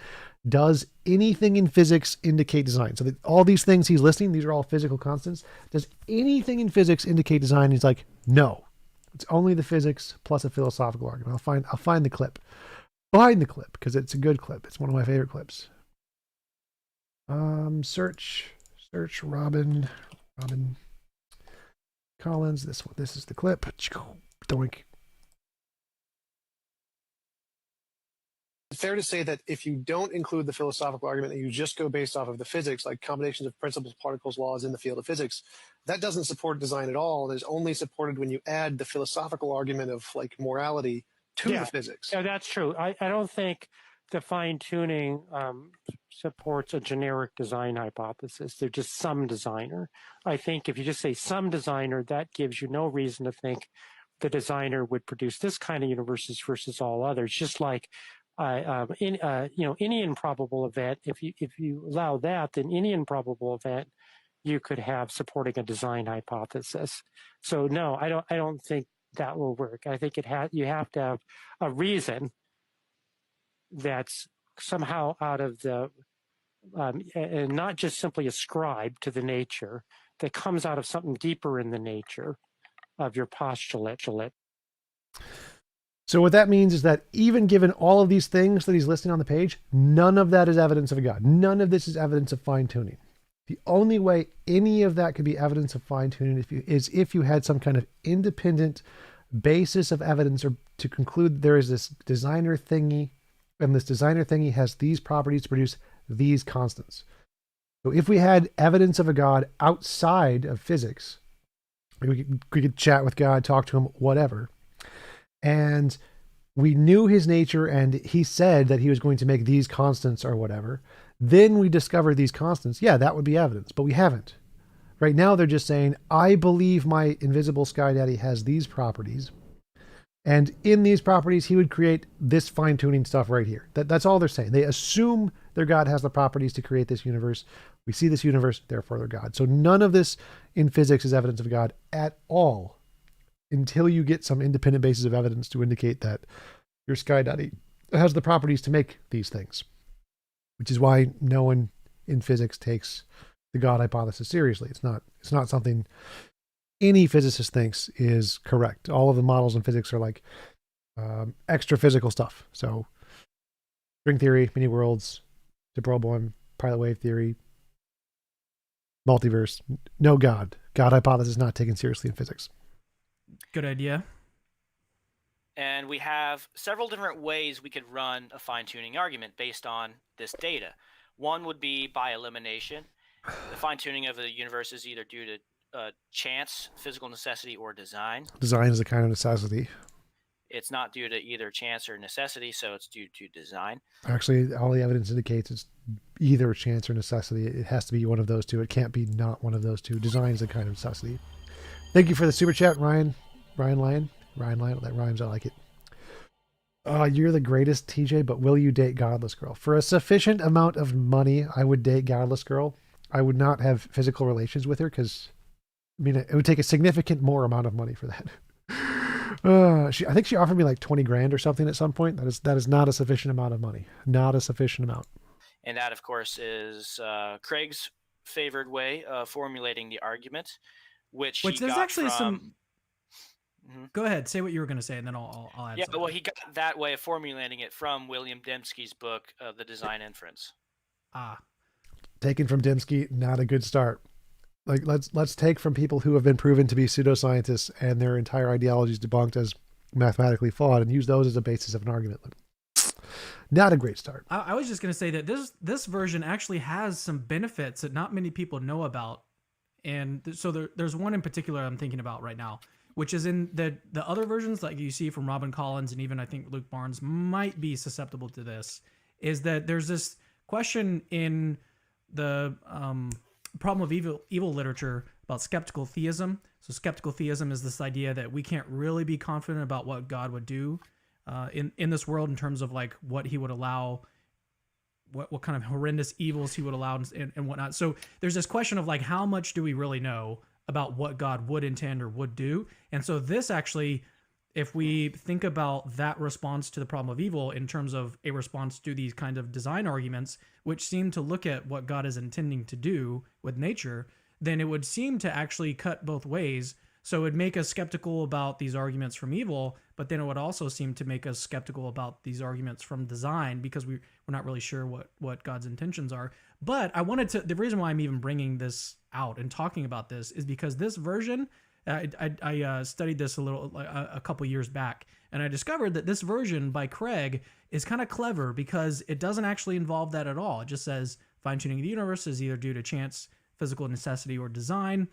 does anything in physics indicate design? So all these things he's listing, these are all physical constants. Does anything in physics indicate design? He's like, no. It's only the physics plus a philosophical argument. I'll find the clip. Find the clip, because it's a good clip. It's one of my favorite clips. Search Robin Collins. This is the clip. Doink. Fair to say that if you don't include the philosophical argument and you just go based off of the physics, like combinations of principles, particles, laws in the field of physics, that doesn't support design at all. It is only supported when you add the philosophical argument of like morality to the physics. Yeah, that's true. I don't think the fine-tuning supports a generic design hypothesis. They're just some designer. I think if you just say some designer, that gives you no reason to think the designer would produce this kind of universes versus all others. Just like any improbable event, if you allow that, then any improbable event you could have supporting a design hypothesis. So no, I don't think that will work. I think you have to have a reason that's somehow out of the and not just simply ascribed to the nature, that comes out of something deeper in the nature of your postulate. So what that means is that even given all of these things that he's listing on the page, none of that is evidence of a God. None of this is evidence of fine-tuning. The only way any of that could be evidence of fine-tuning is if you had some kind of independent basis of evidence or to conclude there is this designer thingy, and this designer thingy has these properties to produce these constants. So if we had evidence of a God outside of physics, we could chat with God, talk to him, whatever, and we knew his nature and he said that he was going to make these constants or whatever, then we discovered these constants, that would be evidence, but we haven't. Right now they're just saying, I believe my invisible sky daddy has these properties, and in these properties he would create this fine-tuning stuff right here. That's all they're saying. They assume their God has the properties to create this universe. We see this universe, therefore they're God. So none of this in physics is evidence of God at all, until you get some independent basis of evidence to indicate that your sky daddy has the properties to make these things, which is why no one in physics takes the God hypothesis seriously. It's not something any physicist thinks is correct. All of the models in physics are like extra physical stuff. So string theory, many worlds, de Broglie, pilot wave theory, multiverse, no God. God hypothesis not taken seriously in physics. Good idea. And we have several different ways we could run a fine-tuning argument based on this data. One would be by elimination. The fine-tuning of the universe is either due to chance, physical necessity, or design. Design is a kind of necessity. It's not due to either chance or necessity, so it's due to design. Actually, all the evidence indicates it's either chance or necessity. It has to be one of those two. It can't be not one of those two. Design is a kind of necessity. Thank you for the super chat, Ryan Lyon. That rhymes. I like it. You're the greatest, TJ, but will you date Godless Girl? For a sufficient amount of money, I would date Godless Girl. I would not have physical relations with her because, it would take a significant more amount of money for that. I think she offered me like 20 grand or something at some point. That is not a sufficient amount of money. Not a sufficient amount. And that, of course, is Craig's favored way of formulating the argument, which he there's got actually from... some. Go ahead, say what you were going to say, and then I'll add. Yeah, something. well, he got that way of formulating it from William Dembski's book, The Design Inference. Taken from Dembski, not a good start. Like let's take from people who have been proven to be pseudoscientists and their entire ideology is debunked as mathematically flawed, and use those as a basis of an argument. Not a great start. I was just going to say that this version actually has some benefits that not many people know about. And so there's one in particular I'm thinking about right now, which is in the other versions, like you see from Robin Collins and even I think Luke Barnes might be susceptible to this, is that there's this question in the problem of evil literature about skeptical theism. So skeptical theism is this idea that we can't really be confident about what God would do in this world in terms of like what he would allow, what kind of horrendous evils he would allow and whatnot. So there's this question of like, how much do we really know about what God would intend or would do? And so this actually, if we think about that response to the problem of evil in terms of a response to these kind of design arguments, which seem to look at what God is intending to do with nature, then it would seem to actually cut both ways. So it would make us skeptical about these arguments from evil, but then it would also seem to make us skeptical about these arguments from design because we're not really sure what God's intentions are. But the reason why I'm even bringing this out and talking about this is because this version, I studied this a couple years back, and I discovered that this version by Craig is kind of clever because it doesn't actually involve that at all. It just says fine-tuning of the universe is either due to chance, physical necessity, or design.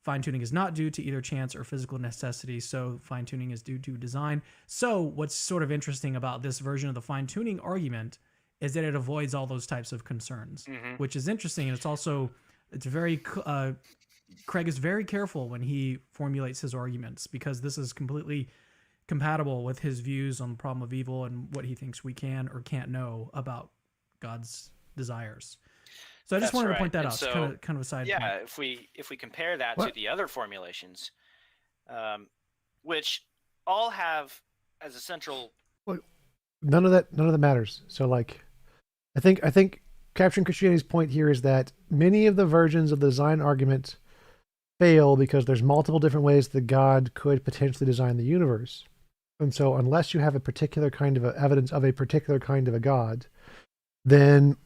Fine-tuning is not due to either chance or physical necessity, so fine-tuning is due to design. So what's sort of interesting about this version of the fine-tuning argument is that it avoids all those types of concerns, which is interesting. And it's very, Craig is very careful when he formulates his arguments because this is completely compatible with his views on the problem of evil and what he thinks we can or can't know about God's desires. So I just wanted to point that out. So, it's kind of a side point. Yeah, if we compare that to the other formulations, which all have as a central. Well, none of that matters. So like, I think capturing Christianity's point here is that many of the versions of the design argument fail because there's multiple different ways that God could potentially design the universe, and so unless you have a particular kind of evidence of a particular kind of a God, then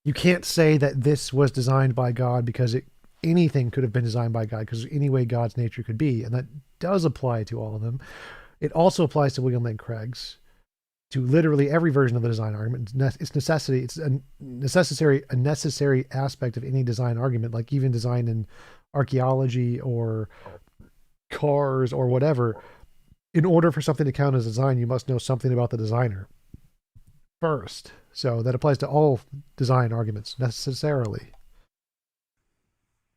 you can't say that this was designed by God because anything could have been designed by God because any way God's nature could be. And that does apply to all of them. It also applies to William Lane Craig's, to literally every version of the design argument. It's necessity. It's a necessary aspect of any design argument, like even design in archaeology or cars or whatever. In order for something to count as design, you must know something about the designer first. So that applies to all design arguments necessarily.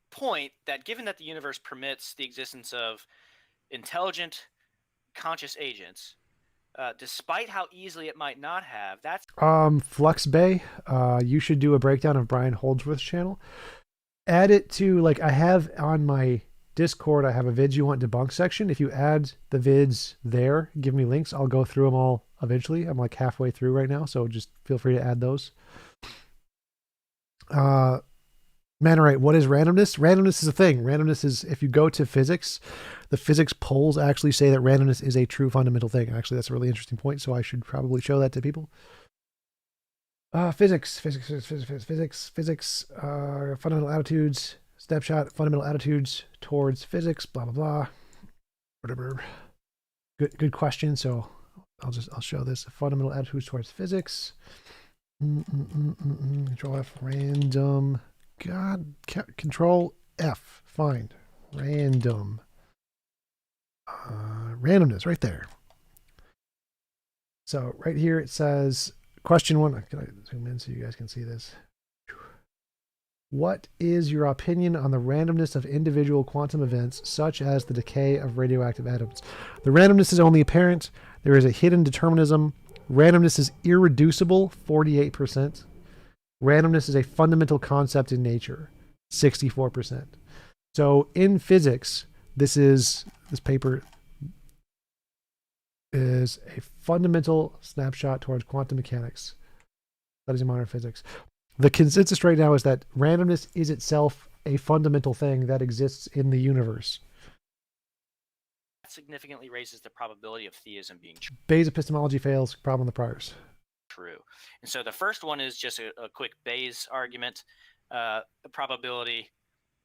Point that given that the universe permits the existence of intelligent, conscious agents, despite how easily it might not have, that's Flux Bay. You should do a breakdown of Brian Holdsworth's channel. Add it to, like, I have on my Discord, I have a vids you want debunked section. If you add the vids there, give me links, I'll go through them all eventually. I'm like halfway through right now, so just feel free to add those. Manorite, what is randomness? Randomness is a thing. Randomness is, if you go to physics, the physics polls actually say that randomness is a true fundamental thing. Actually, that's a really interesting point, so I should probably show that to people. Physics, fundamental attitudes, snapshot, fundamental attitudes towards physics, blah, blah, blah. Whatever. Good question. So I'll show this. Fundamental attitudes towards physics. Control F, random. God, Control F, find. Random. Randomness, right there. So right here it says, question 1. Can I zoom in so you guys can see this? What is your opinion on the randomness of individual quantum events, such as the decay of radioactive atoms? The randomness is only apparent. There is a hidden determinism. Randomness is irreducible, 48%. Randomness is a fundamental concept in nature, 64%. So in physics, this paper is a fundamental snapshot towards quantum mechanics. Studies in modern physics. The consensus right now is that randomness is itself a fundamental thing that exists in the universe. That significantly raises the probability of theism being true. Bayes epistemology fails, problem of the priors. True. And so the first one is just a quick Bayes argument. The probability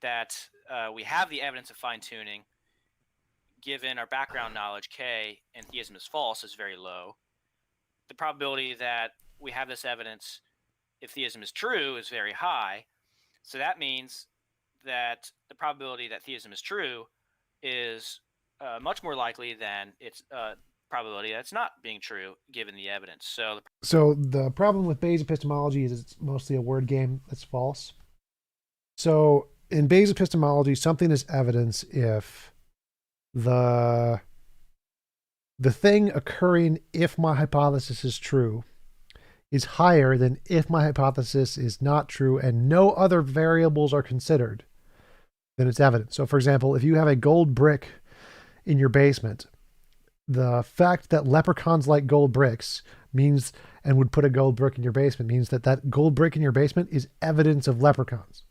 that we have the evidence of fine-tuning, given our background knowledge, K, and theism is false, is very low. The probability that we have this evidence, if theism is true, is very high. So that means that the probability that theism is true is much more likely than its probability that's not being true, given the evidence. So the problem with Bayes epistemology is it's mostly a word game that's false. So in Bayes epistemology, something is evidence if the thing occurring if my hypothesis is true is higher than if my hypothesis is not true and no other variables are considered, then it's evidence. So for example, if you have a gold brick in your basement, the fact that leprechauns like gold bricks means, and would put a gold brick in your basement, means that that gold brick in your basement is evidence of leprechauns.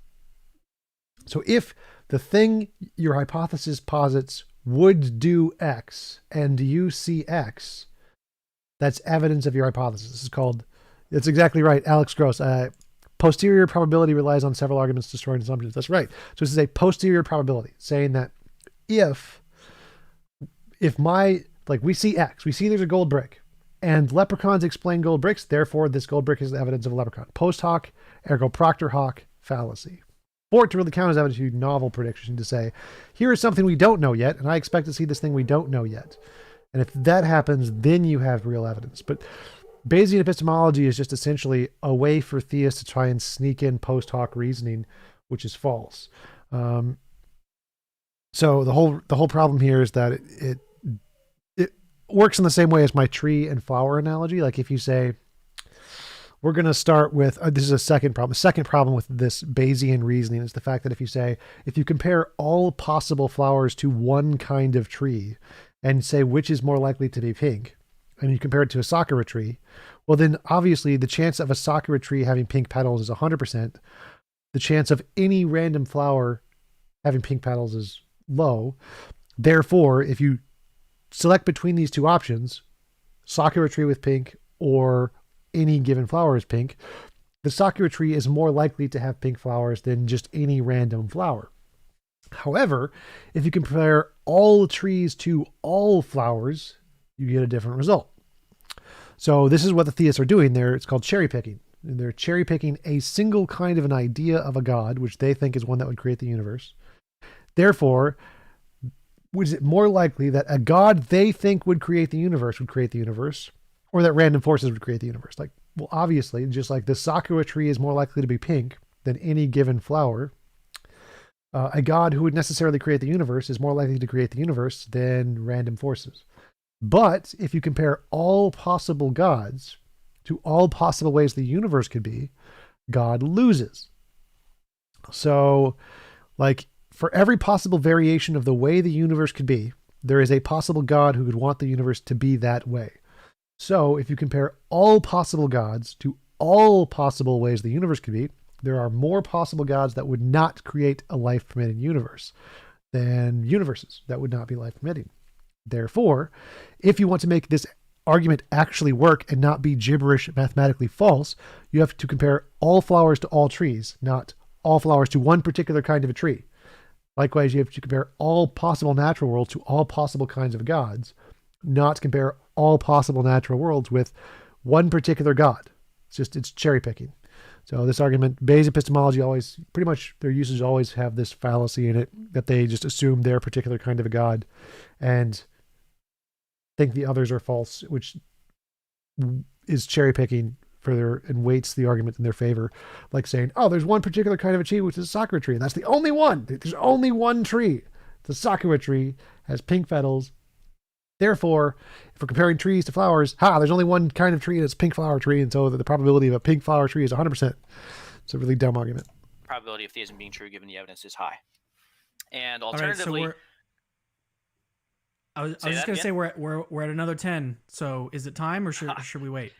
So if the thing your hypothesis posits would do X and you see X, that's evidence of your hypothesis. This is called, that's exactly right, Alex Gross. Posterior probability relies on several arguments destroying assumptions. That's right. So this is a posterior probability, saying that if my, like we see X, we see there's a gold brick, and leprechauns explain gold bricks, therefore this gold brick is evidence of a leprechaun. Post hoc, ergo proctor hoc fallacy. For it to really count as evidence, you need novel prediction to say, here is something we don't know yet, and I expect to see this thing we don't know yet. And if that happens, then you have real evidence. But Bayesian epistemology is just essentially a way for theists to try and sneak in post hoc reasoning, which is false. So the whole problem here is that it works in the same way as my tree and flower analogy. Like if you say, we're going to start with, this is a second problem. The second problem with this Bayesian reasoning is the fact that if you compare all possible flowers to one kind of tree and say which is more likely to be pink, and you compare it to a sakura tree, well then obviously the chance of a sakura tree having pink petals is 100%. The chance of any random flower having pink petals is low. Therefore, if you select between these two options, sakura tree with pink or any given flower is pink, the sakura tree is more likely to have pink flowers than just any random flower. However, if you compare all trees to all flowers, you get a different result. So this is what the theists are doing there. It's called cherry picking. They're cherry picking a single kind of an idea of a God, which they think is one that would create the universe. Therefore, is it more likely that a God they think would create the universe, or that random forces would create the universe? Like, well, obviously, just like the sakura tree is more likely to be pink than any given flower, a God who would necessarily create the universe is more likely to create the universe than random forces. But if you compare all possible gods to all possible ways the universe could be, God loses. So, like, for every possible variation of the way the universe could be, there is a possible God who would want the universe to be that way. So if you compare all possible gods to all possible ways the universe could be, there are more possible gods that would not create a life-permitting universe than universes that would not be life-permitting. Therefore, if you want to make this argument actually work and not be gibberish mathematically false, you have to compare all flowers to all trees, not all flowers to one particular kind of a tree. Likewise, you have to compare all possible natural worlds to all possible kinds of gods, not compare all possible natural worlds with one particular god. It's cherry picking. So this argument, Bayes epistemology always, pretty much their uses always have this fallacy in it, that they just assume their particular kind of a god and think the others are false, which is cherry picking further and weights the argument in their favor, like saying, oh, there's one particular kind of a tree, which is a sakura tree, and that's the only one. There's only one tree. The sakura tree has pink petals. Therefore, if we're comparing trees to flowers, there's only one kind of tree, and it's a pink flower tree, and so the probability of a pink flower tree is 100%. It's a really dumb argument. Probability of theism being true given the evidence is high. And alternatively, right, so I was just going to say we're at another 10. So is it time, or should we wait?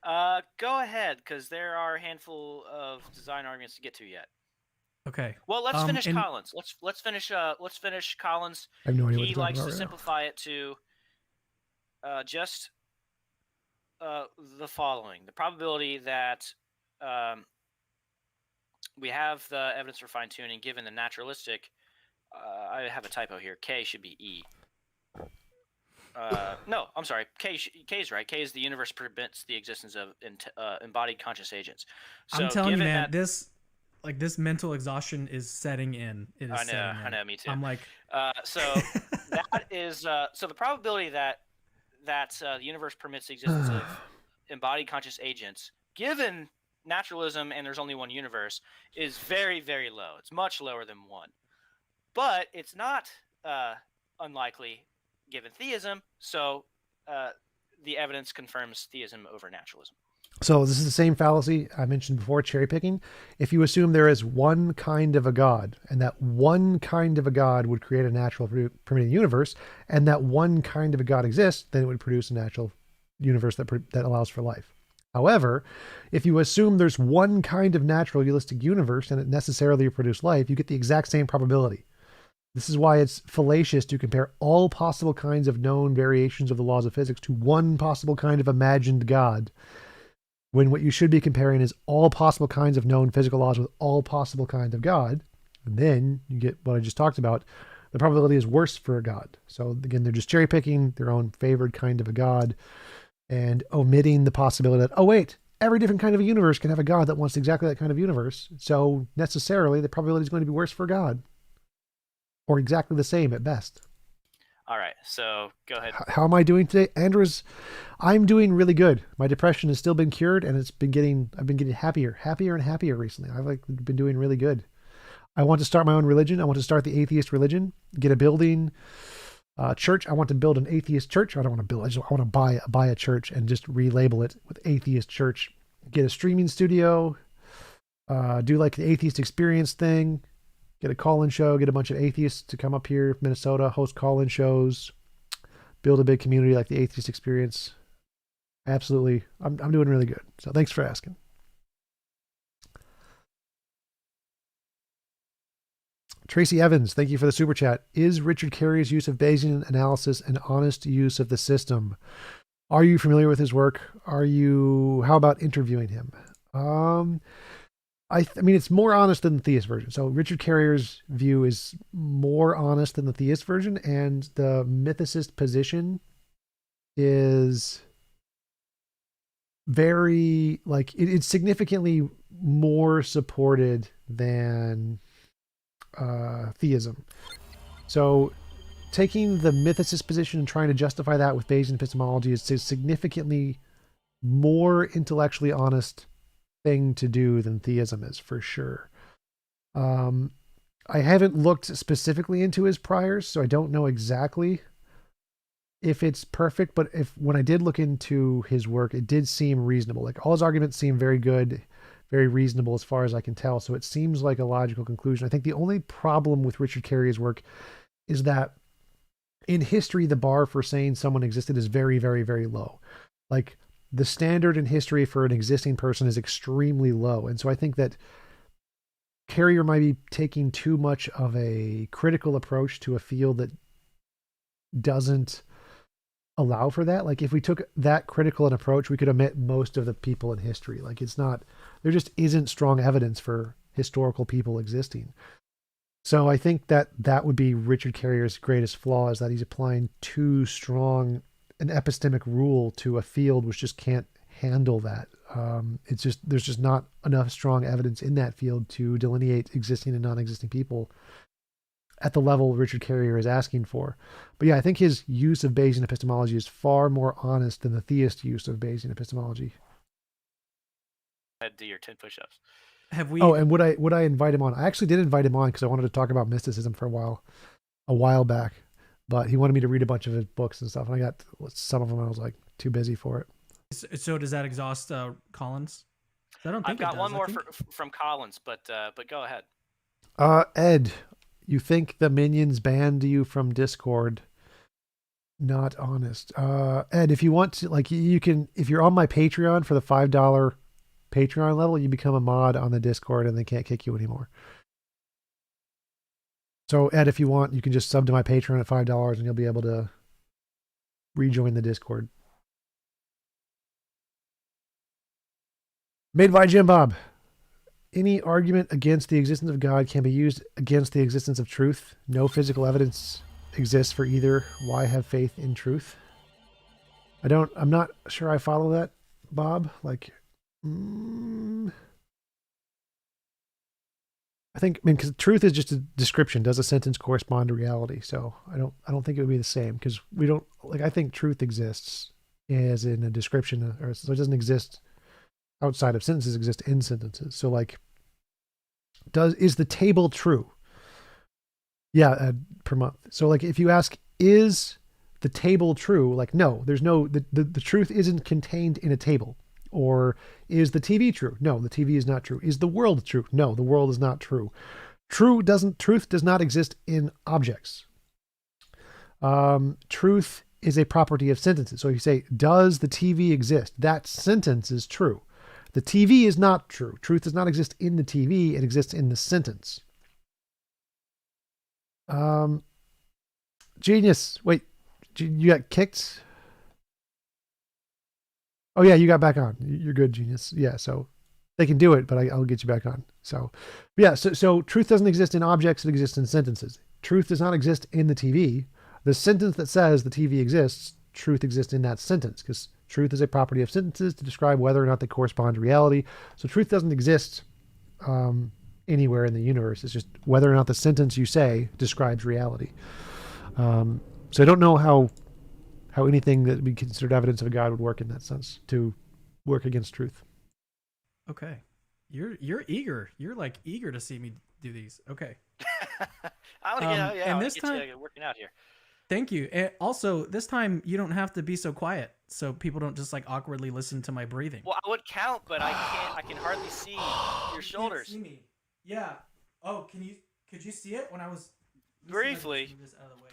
Go ahead, because there are a handful of design arguments to get to yet. Okay. Well, let's finish Collins. Let's finish Collins. I have no idea what he you're likes talking to about simplify it to just the following: the probability that we have the evidence for fine tuning given the naturalistic. I have a typo here. K should be E. No, I'm sorry. K is right. K is the universe permits the existence of embodied conscious agents. So I'm telling you, given man, that, this mental exhaustion is setting in. It is setting in. I know, me too. I'm like, so that is so the probability that the universe permits the existence of embodied conscious agents, given naturalism and there's only one universe, is very, very low. It's much lower than 1. But it's not unlikely given theism, so the evidence confirms theism over naturalism. So this is the same fallacy I mentioned before, cherry picking. If you assume there is one kind of a God, and that one kind of a God would create a natural permitting universe, and that one kind of a God exists, then it would produce a natural universe that allows for life. However, if you assume there's one kind of natural realistic universe and it necessarily produce life, you get the exact same probability. This is why it's fallacious to compare all possible kinds of known variations of the laws of physics to one possible kind of imagined God, when what you should be comparing is all possible kinds of known physical laws with all possible kinds of God. And then you get what I just talked about. The probability is worse for a God. So again, they're just cherry picking their own favored kind of a God and omitting the possibility that, oh wait, every different kind of a universe can have a God that wants exactly that kind of universe. So necessarily the probability is going to be worse for God. Or exactly the same at best. All right, so go ahead. How am I doing today? Andrews, I'm doing really good. My depression has still been cured, and I've been getting happier and happier recently. I've been doing really good. I want to start my own religion. I want to start the atheist religion, get a building, church. I want to build an atheist church. I don't want to build, I want to buy a church and just relabel it with atheist church, get a streaming studio, do like the atheist experience thing, get a call-in show, get a bunch of atheists to come up here, Minnesota, host call-in shows, build a big community like the atheist experience. Absolutely. I'm doing really good. So thanks for asking. Tracy Evans, thank you for the super chat. Is Richard Carey's use of Bayesian analysis an honest use of the system? Are you familiar with his work? How about interviewing him? I mean, it's more honest than the theist version. So Richard Carey's view is more honest than the theist version, and the mythicist position is very, it's significantly more supported than theism. So taking the mythicist position and trying to justify that with Bayesian epistemology is a significantly more intellectually honest thing to do than theism is, for sure. I haven't looked specifically into his priors, so I don't know exactly if it's perfect, but when I did look into his work, it did seem reasonable. Like all his arguments seem very good, very reasonable as far as I can tell. So it seems like a logical conclusion. I think the only problem with Richard Carey's work is that in history, the bar for saying someone existed is very, very, very low. Like the standard in history for an existing person is extremely low. And so I think that Carrier might be taking too much of a critical approach to a field that doesn't allow for that. Like if we took that critical an approach, we could omit most of the people in history. Like there just isn't strong evidence for historical people existing. So I think that would be Richard Carrier's greatest flaw, is that he's applying too strong an epistemic rule to a field which just can't handle that. There's just not enough strong evidence in that field to delineate existing and non-existing people at the level Richard Carrier is asking for. But yeah, I think his use of Bayesian epistemology is far more honest than the theist use of Bayesian epistemology. Do your 10 push-ups. Have we? Oh, and would I invite him on? I actually did invite him on because I wanted to talk about mysticism for a while back. But he wanted me to read a bunch of his books and stuff, and I got some of them. I was like too busy for it. So does that exhaust Collins? I don't think I've got one more from Collins, but go ahead. Ed, you think the minions banned you from Discord? Not honest. Ed, if you want to, you can, if you're on my Patreon for the $5 Patreon level, you become a mod on the Discord and they can't kick you anymore. So Ed, if you want, you can just sub to my Patreon at $5 and you'll be able to rejoin the Discord. Made by Jim Bob. Any argument against the existence of God can be used against the existence of truth. No physical evidence exists for either. Why have faith in truth? I'm not sure I follow that, Bob. Like, I think, because truth is just a description. Does a sentence correspond to reality? So I don't think it would be the same, because we don't, like, I think truth exists as in a description, or so it doesn't exist outside of sentences, exist in sentences. So like, is the table true? Yeah, per month. So like, if you ask, is the table true? Like, no, there's no, the truth isn't contained in a table. Or is the TV true? No, the TV is not true. Is the world true? No, the world is not true. Truth does not exist in objects. Truth is a property of sentences. So if you say, does the TV exist? That sentence is true. The TV is not true. Truth does not exist in the TV. It exists in the sentence. Genius. Wait, you got kicked? Oh yeah, you got back on. You're good, Genius. Yeah, so they can do it, but I'll get you back on. So yeah, so truth doesn't exist in objects, it exists in sentences. Truth does not exist in the TV. The sentence that says the TV exists, truth exists in that sentence, because truth is a property of sentences to describe whether or not they correspond to reality. So truth doesn't exist anywhere in the universe. It's just whether or not the sentence you say describes reality. So I don't know how anything that would be considered evidence of a God would work in that sense, to work against truth. Okay. You're eager. You're like eager to see me do these. Okay. I want to get and this time, working out here. Thank you. And also, this time you don't have to be so quiet, so people don't just like awkwardly listen to my breathing. Well, I would count, but I can't. I can hardly see your shoulders. You can't see me. Yeah. Oh, could you see it when I was briefly? This out of the way.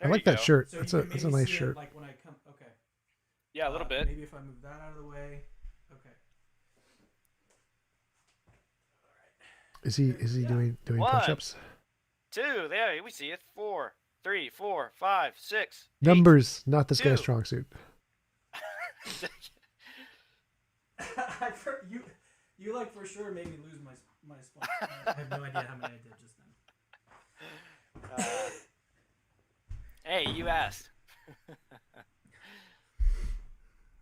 I like that shirt. So it's a nice shirt. Like when I come, okay. Yeah, a little bit. Maybe if I move that out of the way. Okay. All right. Is he doing push-ups? 2, there we see it. 4, 3, 4, 5, 6. Numbers, not this 2. guy's strong suit. You like for sure made me lose my spot. I have no idea how many I did just then. Hey, you asked.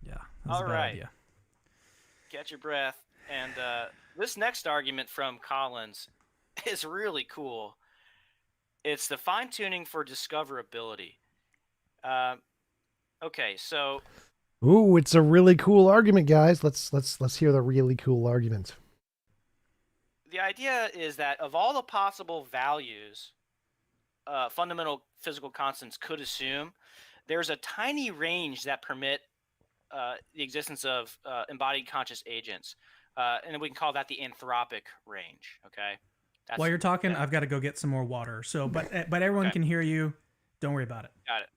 Yeah. That's All a bad right. idea. Catch your breath. And this next argument from Collins is really cool. It's the fine-tuning for discoverability. Okay, so. Ooh, it's a really cool argument, guys. Let's hear the really cool argument. The idea is that of all the possible values fundamental physical constants could assume, there's a tiny range that permit the existence of embodied conscious agents. And we can call that the anthropic range, okay? While you're talking, I've got to go get some more water. So, but everyone can hear you. Don't worry about it. Got it.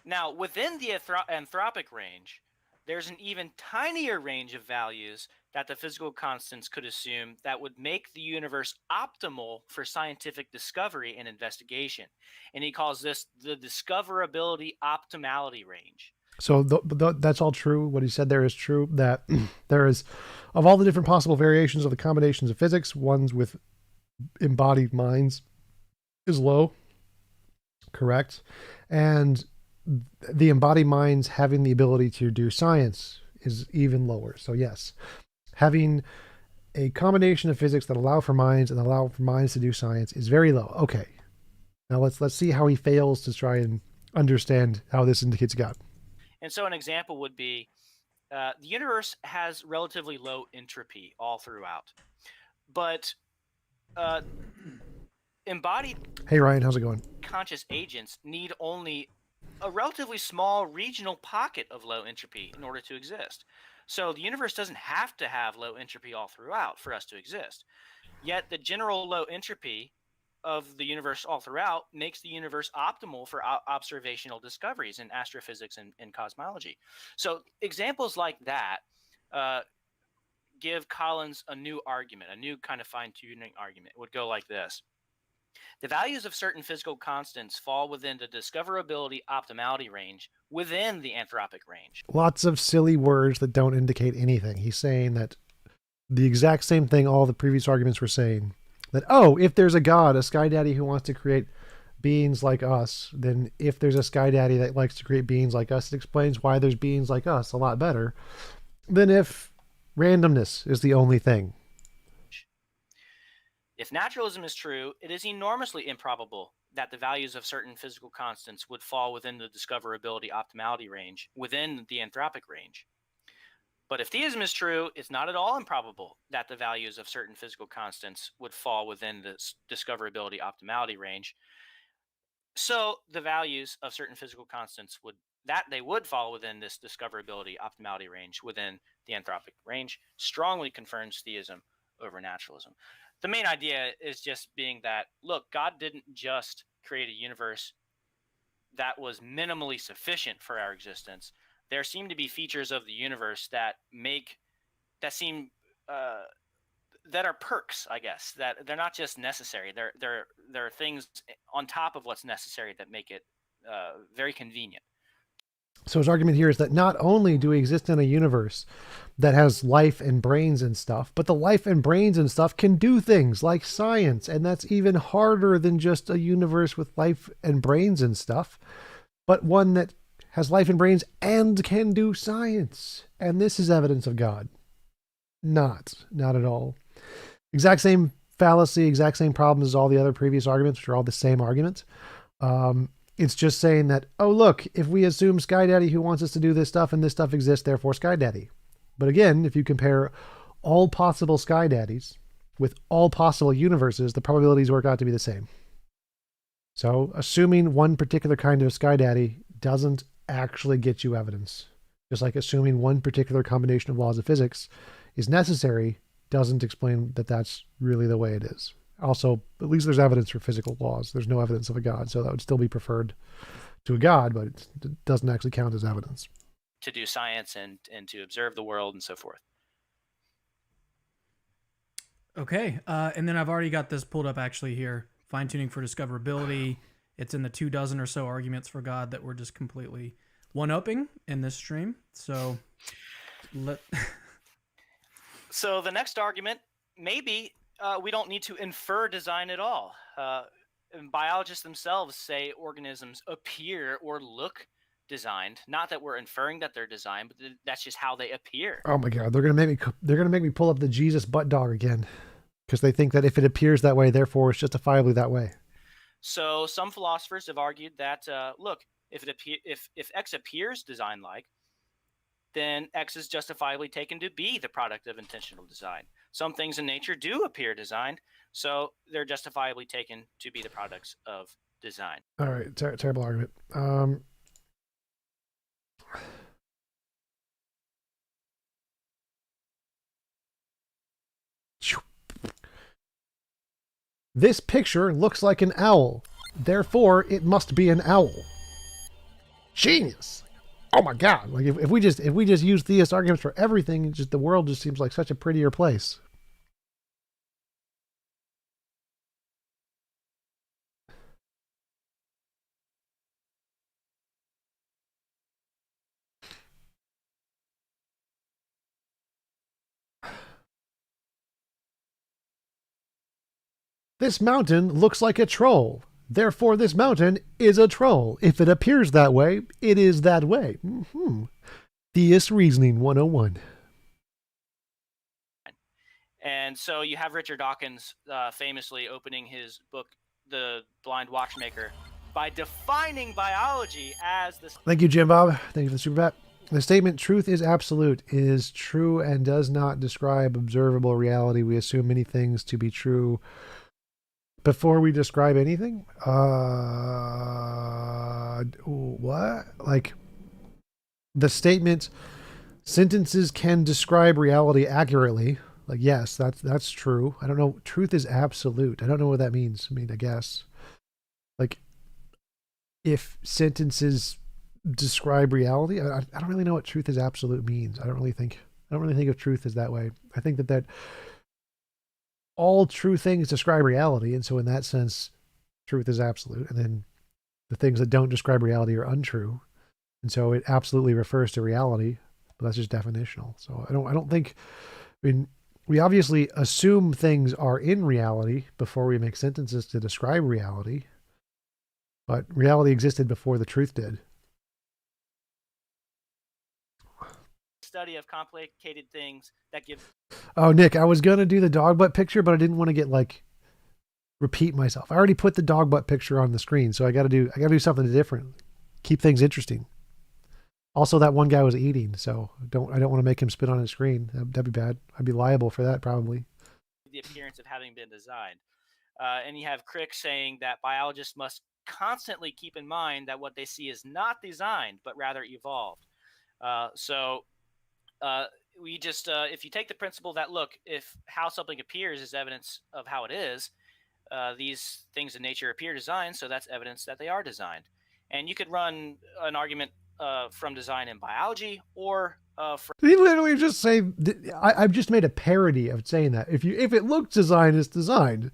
Now, within the anthropic range, there's an even tinier range of values that the physical constants could assume that would make the universe optimal for scientific discovery and investigation. And he calls this the discoverability optimality range. So that's all true. What he said there is true, that there is, of all the different possible variations of the combinations of physics, ones with embodied minds is low. Correct. And the embodied minds having the ability to do science is even lower. So yes, having a combination of physics that allow for minds and allow for minds to do science is very low. Okay. Now let's see how he fails to try and understand how this indicates God. And so an example would be the universe has relatively low entropy all throughout, but embodied Hey Ryan, how's it going? conscious agents need only a relatively small regional pocket of low entropy in order to exist. So the universe doesn't have to have low entropy all throughout for us to exist. Yet the general low entropy of the universe all throughout makes the universe optimal for observational discoveries in astrophysics and cosmology. So examples like that give Collins a new argument, a new kind of fine-tuning argument. It would go like this. The values of certain physical constants fall within the discoverability optimality range within the anthropic range. Lots of silly words that don't indicate anything. He's saying that the exact same thing all the previous arguments were saying. That, oh, if there's a God, a sky daddy who wants to create beings like us, then if there's a Sky Daddy that likes to create beings like us, it explains why there's beings like us a lot better than if randomness is the only thing. If naturalism is true, it is enormously improbable that the values of certain physical constants would fall within the discoverability optimality range, within the anthropic range. But if theism is true, it's not at all improbable that the values of certain physical constants would fall within the discoverability optimality range. So the values of certain physical constants would fall within this discoverability optimality range within the anthropic range strongly confirms theism over naturalism. The main idea is just being that, look, God didn't just create a universe that was minimally sufficient for our existence. There seem to be features of the universe that are perks, I guess, that they're not just necessary. There are things on top of what's necessary that make it very convenient. So his argument here is that not only do we exist in a universe that has life and brains and stuff, but the life and brains and stuff can do things like science. And that's even harder than just a universe with life and brains and stuff, but one that has life and brains and can do science. And this is evidence of God. Not at all. Exact same fallacy, exact same problems as all the other previous arguments, which are all the same arguments. It's just saying that, oh, look, if we assume Sky Daddy who wants us to do this stuff and this stuff exists, therefore Sky Daddy. But again, if you compare all possible Sky Daddies with all possible universes, the probabilities work out to be the same. So assuming one particular kind of Sky Daddy doesn't actually get you evidence. Just like assuming one particular combination of laws of physics is necessary doesn't explain that that's really the way it is. Also, at least there's evidence for physical laws. There's no evidence of a God, so that would still be preferred to a God, but it doesn't actually count as evidence. To do science and to observe the world and so forth. Okay, and then I've already got this pulled up actually here. Fine-tuning for discoverability. It's in the 24 or so arguments for God that we're just completely one-upping in this stream. So So the next argument, maybe we don't need to infer design at all. Biologists themselves say organisms appear or look designed. Not that we're inferring that they're designed, but that's just how they appear. Oh my God, they're gonna make me pull up the Jesus butt dog again, because they think that if it appears that way, therefore it's justifiably that way. So some philosophers have argued that look, if X appears design-like, then X is justifiably taken to be the product of intentional design. Some things in nature do appear designed, so they're justifiably taken to be the products of design. All right, terrible argument. This picture looks like an owl, therefore it must be an owl. Genius. Oh my God! Like if we just use theist arguments for everything, the world just seems like such a prettier place. This mountain looks like a troll. Therefore, this mountain is a troll. If it appears that way, it is that way. Theist Reasoning 101. And so you have Richard Dawkins famously opening his book, The Blind Watchmaker, by defining biology as the... Thank you, Jim Bob. Thank you for the super chat. The statement, truth is absolute, is true and does not describe observable reality. We assume many things to be true before we describe anything? What? Like the statement, sentences can describe reality accurately. Like, yes, that's true. I don't know. Truth is absolute. I don't know what that means. I mean, I guess. Like, if sentences describe reality, I don't really know what truth is absolute means. I don't really think of truth as that way. I think that all true things describe reality, and so in that sense, truth is absolute. And then the things that don't describe reality are untrue, and so it absolutely refers to reality, but that's just definitional. So I don't think. I mean, we obviously assume things are in reality before we make sentences to describe reality. But reality existed before the truth did. Study of complicated things that give. Oh, Nick, I was going to do the dog butt picture, but I didn't want to get repeat myself. I already put the dog butt picture on the screen, so I got to do something different. Keep things interesting. Also, that one guy was eating, so I don't want to make him spit on his screen. That'd be bad. I'd be liable for that probably. The appearance of having been designed. And you have Crick saying that biologists must constantly keep in mind that what they see is not designed, but rather evolved. We just, if you take the principle that, look, if how something appears is evidence of how it is, these things in nature appear designed, so that's evidence that they are designed. And you could run an argument from design in biology or Did he literally just say, I've just made a parody of saying that. If it looks designed, it's designed.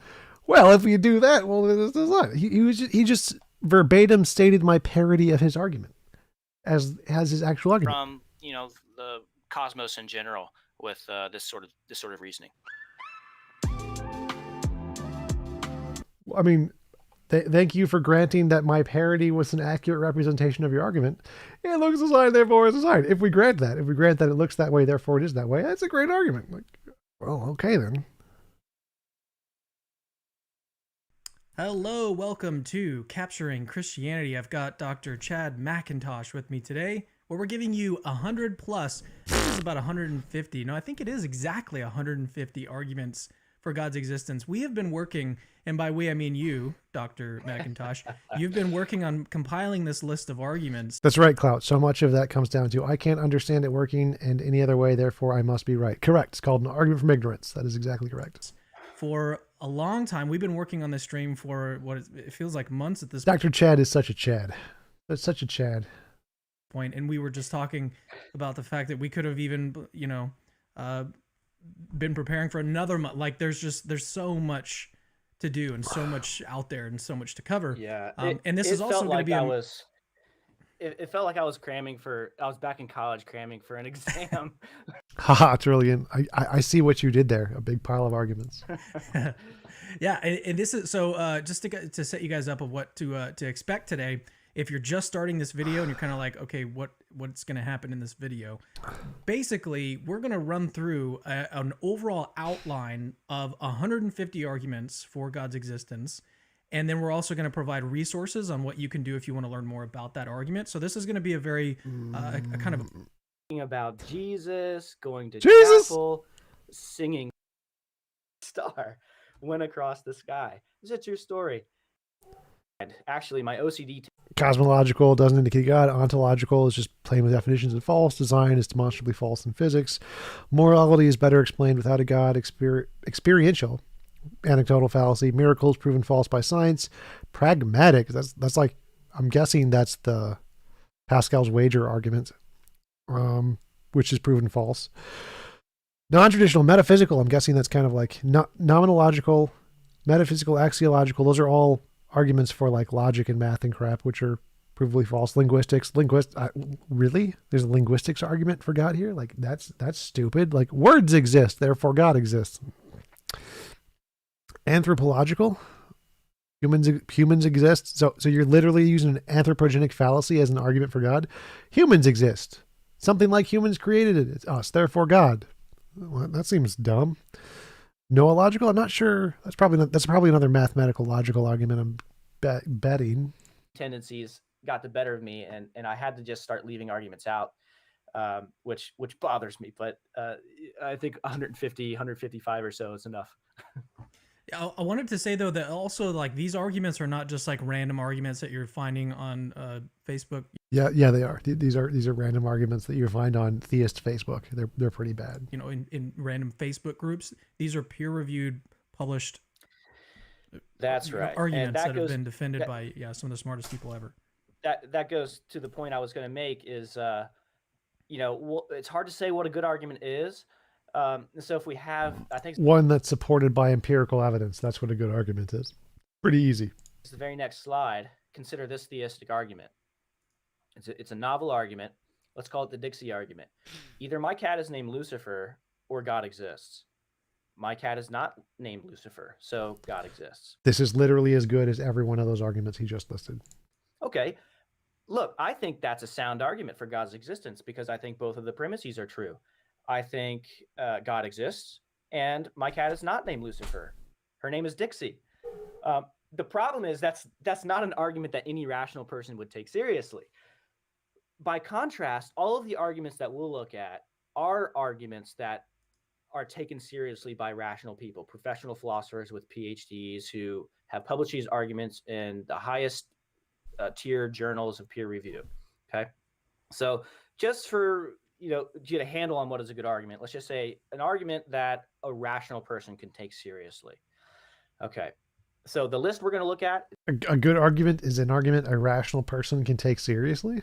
Well, if you do that, well, it's designed. He just verbatim stated my parody of his argument as his actual argument. From, the cosmos in general with this sort of reasoning. I mean, thank you for granting that my parody was an accurate representation of your argument. It looks designed, therefore it's designed. If we grant that it looks that way, therefore it is that way, that's a great argument. Well, okay then. Hello, welcome to Capturing Christianity. I've got Dr. Chad McIntosh with me today, where we're giving you 100 plus. This is about 150. No, I think it is exactly 150 arguments for God's existence. We have been working, and by we I mean you, Dr. McIntosh, you've been working on compiling this list of arguments. That's right, Clout. So much of that comes down to I can't understand it working and any other way, therefore I must be right. Correct. It's called an argument from ignorance. That is exactly correct. For a long time, we've been working on this stream for it feels like months at this point. Dr. Chad is such a Chad. That's such a Chad. Point, and we were just talking about the fact that we could have even, been preparing for another month. Like there's so much to do and so much out there and so much to cover. Yeah. And this is also going to be it felt like I was back in college cramming for an exam. Haha, Trillian. I see what you did there. A big pile of arguments. Yeah. And this is, so just to set you guys up of what to expect today. If you're just starting this video and you're kind of like, okay, what's going to happen in this video? Basically, we're going to run through an overall outline of 150 arguments for God's existence. And then we're also going to provide resources on what you can do if you want to learn more about that argument. So this is going to be a very a kind of about Jesus, going to chapel, singing star went across the sky. It's a true story. Actually, my OCD... Cosmological doesn't indicate God. Ontological is just playing with definitions and false. Design is demonstrably false in physics. Morality is better explained without a God. Experiential. Anecdotal fallacy. Miracles proven false by science. Pragmatic. That's like, I'm guessing that's the Pascal's wager argument, which is proven false. Non-traditional. Metaphysical. I'm guessing that's kind of like nomenological, metaphysical, axiological. Those are all arguments for like logic and math and crap, which are provably false. Linguistics. Really? There's a linguistics argument for God here? Like that's stupid. Like words exist, therefore God exists. Anthropological. Humans exist. So you're literally using an anthropogenic fallacy as an argument for God. Humans exist. Something like humans created it. It's us, therefore God. Well, that seems dumb. Noological? I'm not sure. That's probably another mathematical logical argument. I'm betting. Tendencies got the better of me, and I had to just start leaving arguments out, which bothers me. But I think 150, 155 or so is enough. I wanted to say though that also like these arguments are not just like random arguments that you're finding on Facebook. Yeah, they are. These are random arguments that you find on theist Facebook. They're pretty bad. In random Facebook groups, these are peer-reviewed, published. That's right. Arguments that have been defended by some of the smartest people ever. That goes to the point I was going to make is, it's hard to say what a good argument is. So if we have, I think one that's supported by empirical evidence, that's what a good argument is. Pretty easy. It's the very next slide. Consider this theistic argument. It's a novel argument. Let's call it the Dixie argument. Either my cat is named Lucifer or God exists. My cat is not named Lucifer, so God exists. This is literally as good as every one of those arguments he just listed. okay, look, I think that's a sound argument for God's existence because I think both of the premises are true. I think God exists, and my cat is not named Lucifer. Her name is Dixie. The problem is that's not an argument that any rational person would take seriously. By contrast, all of the arguments that we'll look at are arguments that are taken seriously by rational people, professional philosophers with PhDs who have published these arguments in the highest tier journals of peer review. Okay, so just for to get a handle on what is a good argument, let's just say an argument that a rational person can take seriously. Okay, so the list we're going to look at. A good argument is an argument a rational person can take seriously?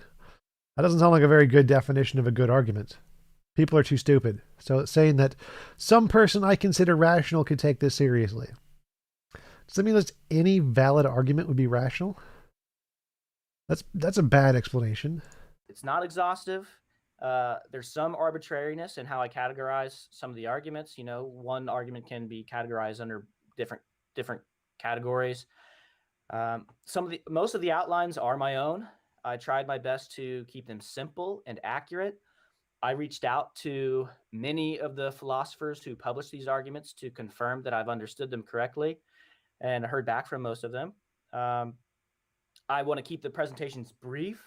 That doesn't sound like a very good definition of a good argument. People are too stupid. So it's saying that some person I consider rational could take this seriously. Does that mean that any valid argument would be rational? That's a bad explanation. It's not exhaustive. There's some arbitrariness in how I categorize some of the arguments. One argument can be categorized under different categories. Most of the outlines are my own. I tried my best to keep them simple and accurate. I reached out to many of the philosophers who published these arguments to confirm that I've understood them correctly, and I heard back from most of them. I want to keep the presentations brief,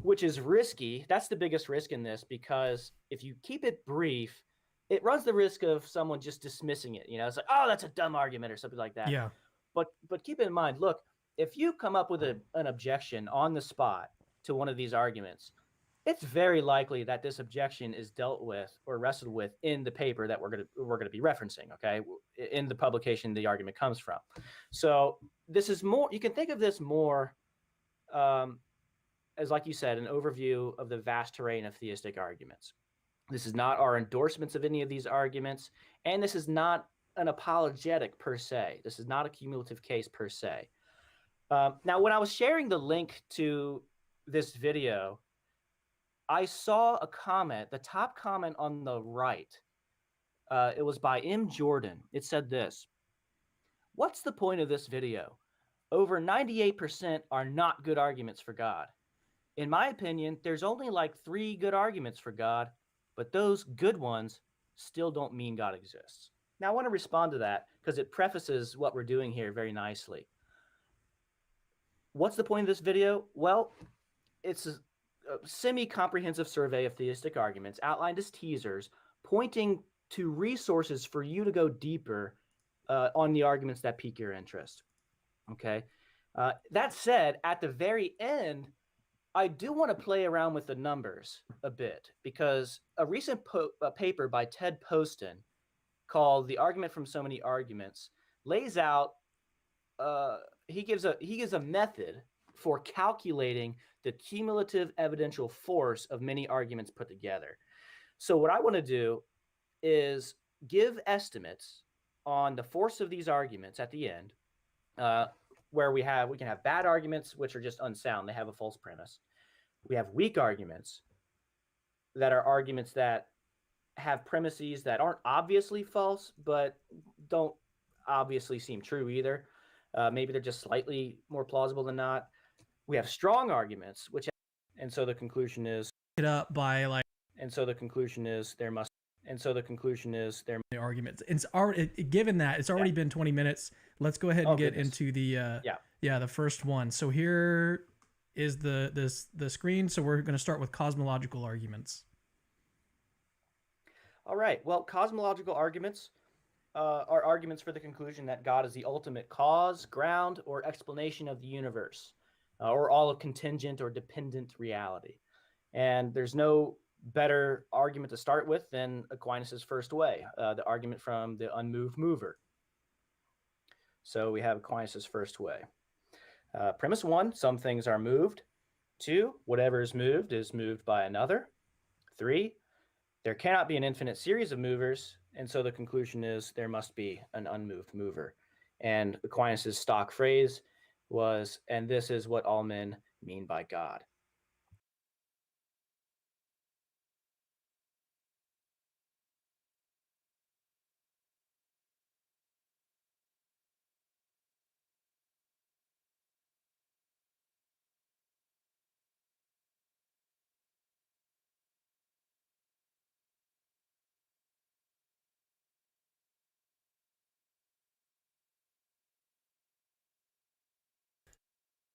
which is risky. That's the biggest risk in this, because if you keep it brief, it runs the risk of someone just dismissing it. It's like, oh, that's a dumb argument or something like that. Yeah. But keep in mind, look, if you come up with an objection on the spot to one of these arguments, it's very likely that this objection is dealt with or wrestled with in the paper that we're going to be referencing, okay, in the publication the argument comes from. So this is more, you can think of this more as, like you said, an overview of the vast terrain of theistic arguments. This is not our endorsements of any of these arguments, and this is not an apologetic per se. This is not a cumulative case per se. Now, when I was sharing the link to this video, I saw a comment, the top comment on the right. It was by M. Jordan. It said this: "What's the point of this video? Over 98% are not good arguments for God. In my opinion, there's only like 3 good arguments for God, but those good ones still don't mean God exists." Now, I want to respond to that because it prefaces what we're doing here very nicely. What's the point of this video? Well, it's a semi-comprehensive survey of theistic arguments outlined as teasers, pointing to resources for you to go deeper on the arguments that pique your interest. Okay. That said, at the very end, I do want to play around with the numbers a bit, because a recent paper by Ted Poston called "The Argument from So Many Arguments" lays out, he gives a method for calculating the cumulative evidential force of many arguments put together. So what I want to do is give estimates on the force of these arguments at the end, where we can have bad arguments, which are just unsound. They have a false premise. We have weak arguments that are arguments that have premises that aren't obviously false, but don't obviously seem true either. Maybe they're just slightly more plausible than not. We have strong arguments, and so the conclusion is it up by like, and so the conclusion is there must, and so the conclusion is there the arguments. It's already, given that it's already been 20 minutes. Let's go ahead and get into the the first one. So here is the screen. So we're going to start with cosmological arguments. All right. Well, cosmological arguments are arguments for the conclusion that God is the ultimate cause, ground, or explanation of the universe, or all of contingent or dependent reality. And there's no better argument to start with than Aquinas' first way, the argument from the unmoved mover. So we have Aquinas' first way. Premise 1, some things are moved. 2, whatever is moved by another. 3, there cannot be an infinite series of movers, and so the conclusion is there must be an unmoved mover. And Aquinas' stock phrase was, "And this is what all men mean by God."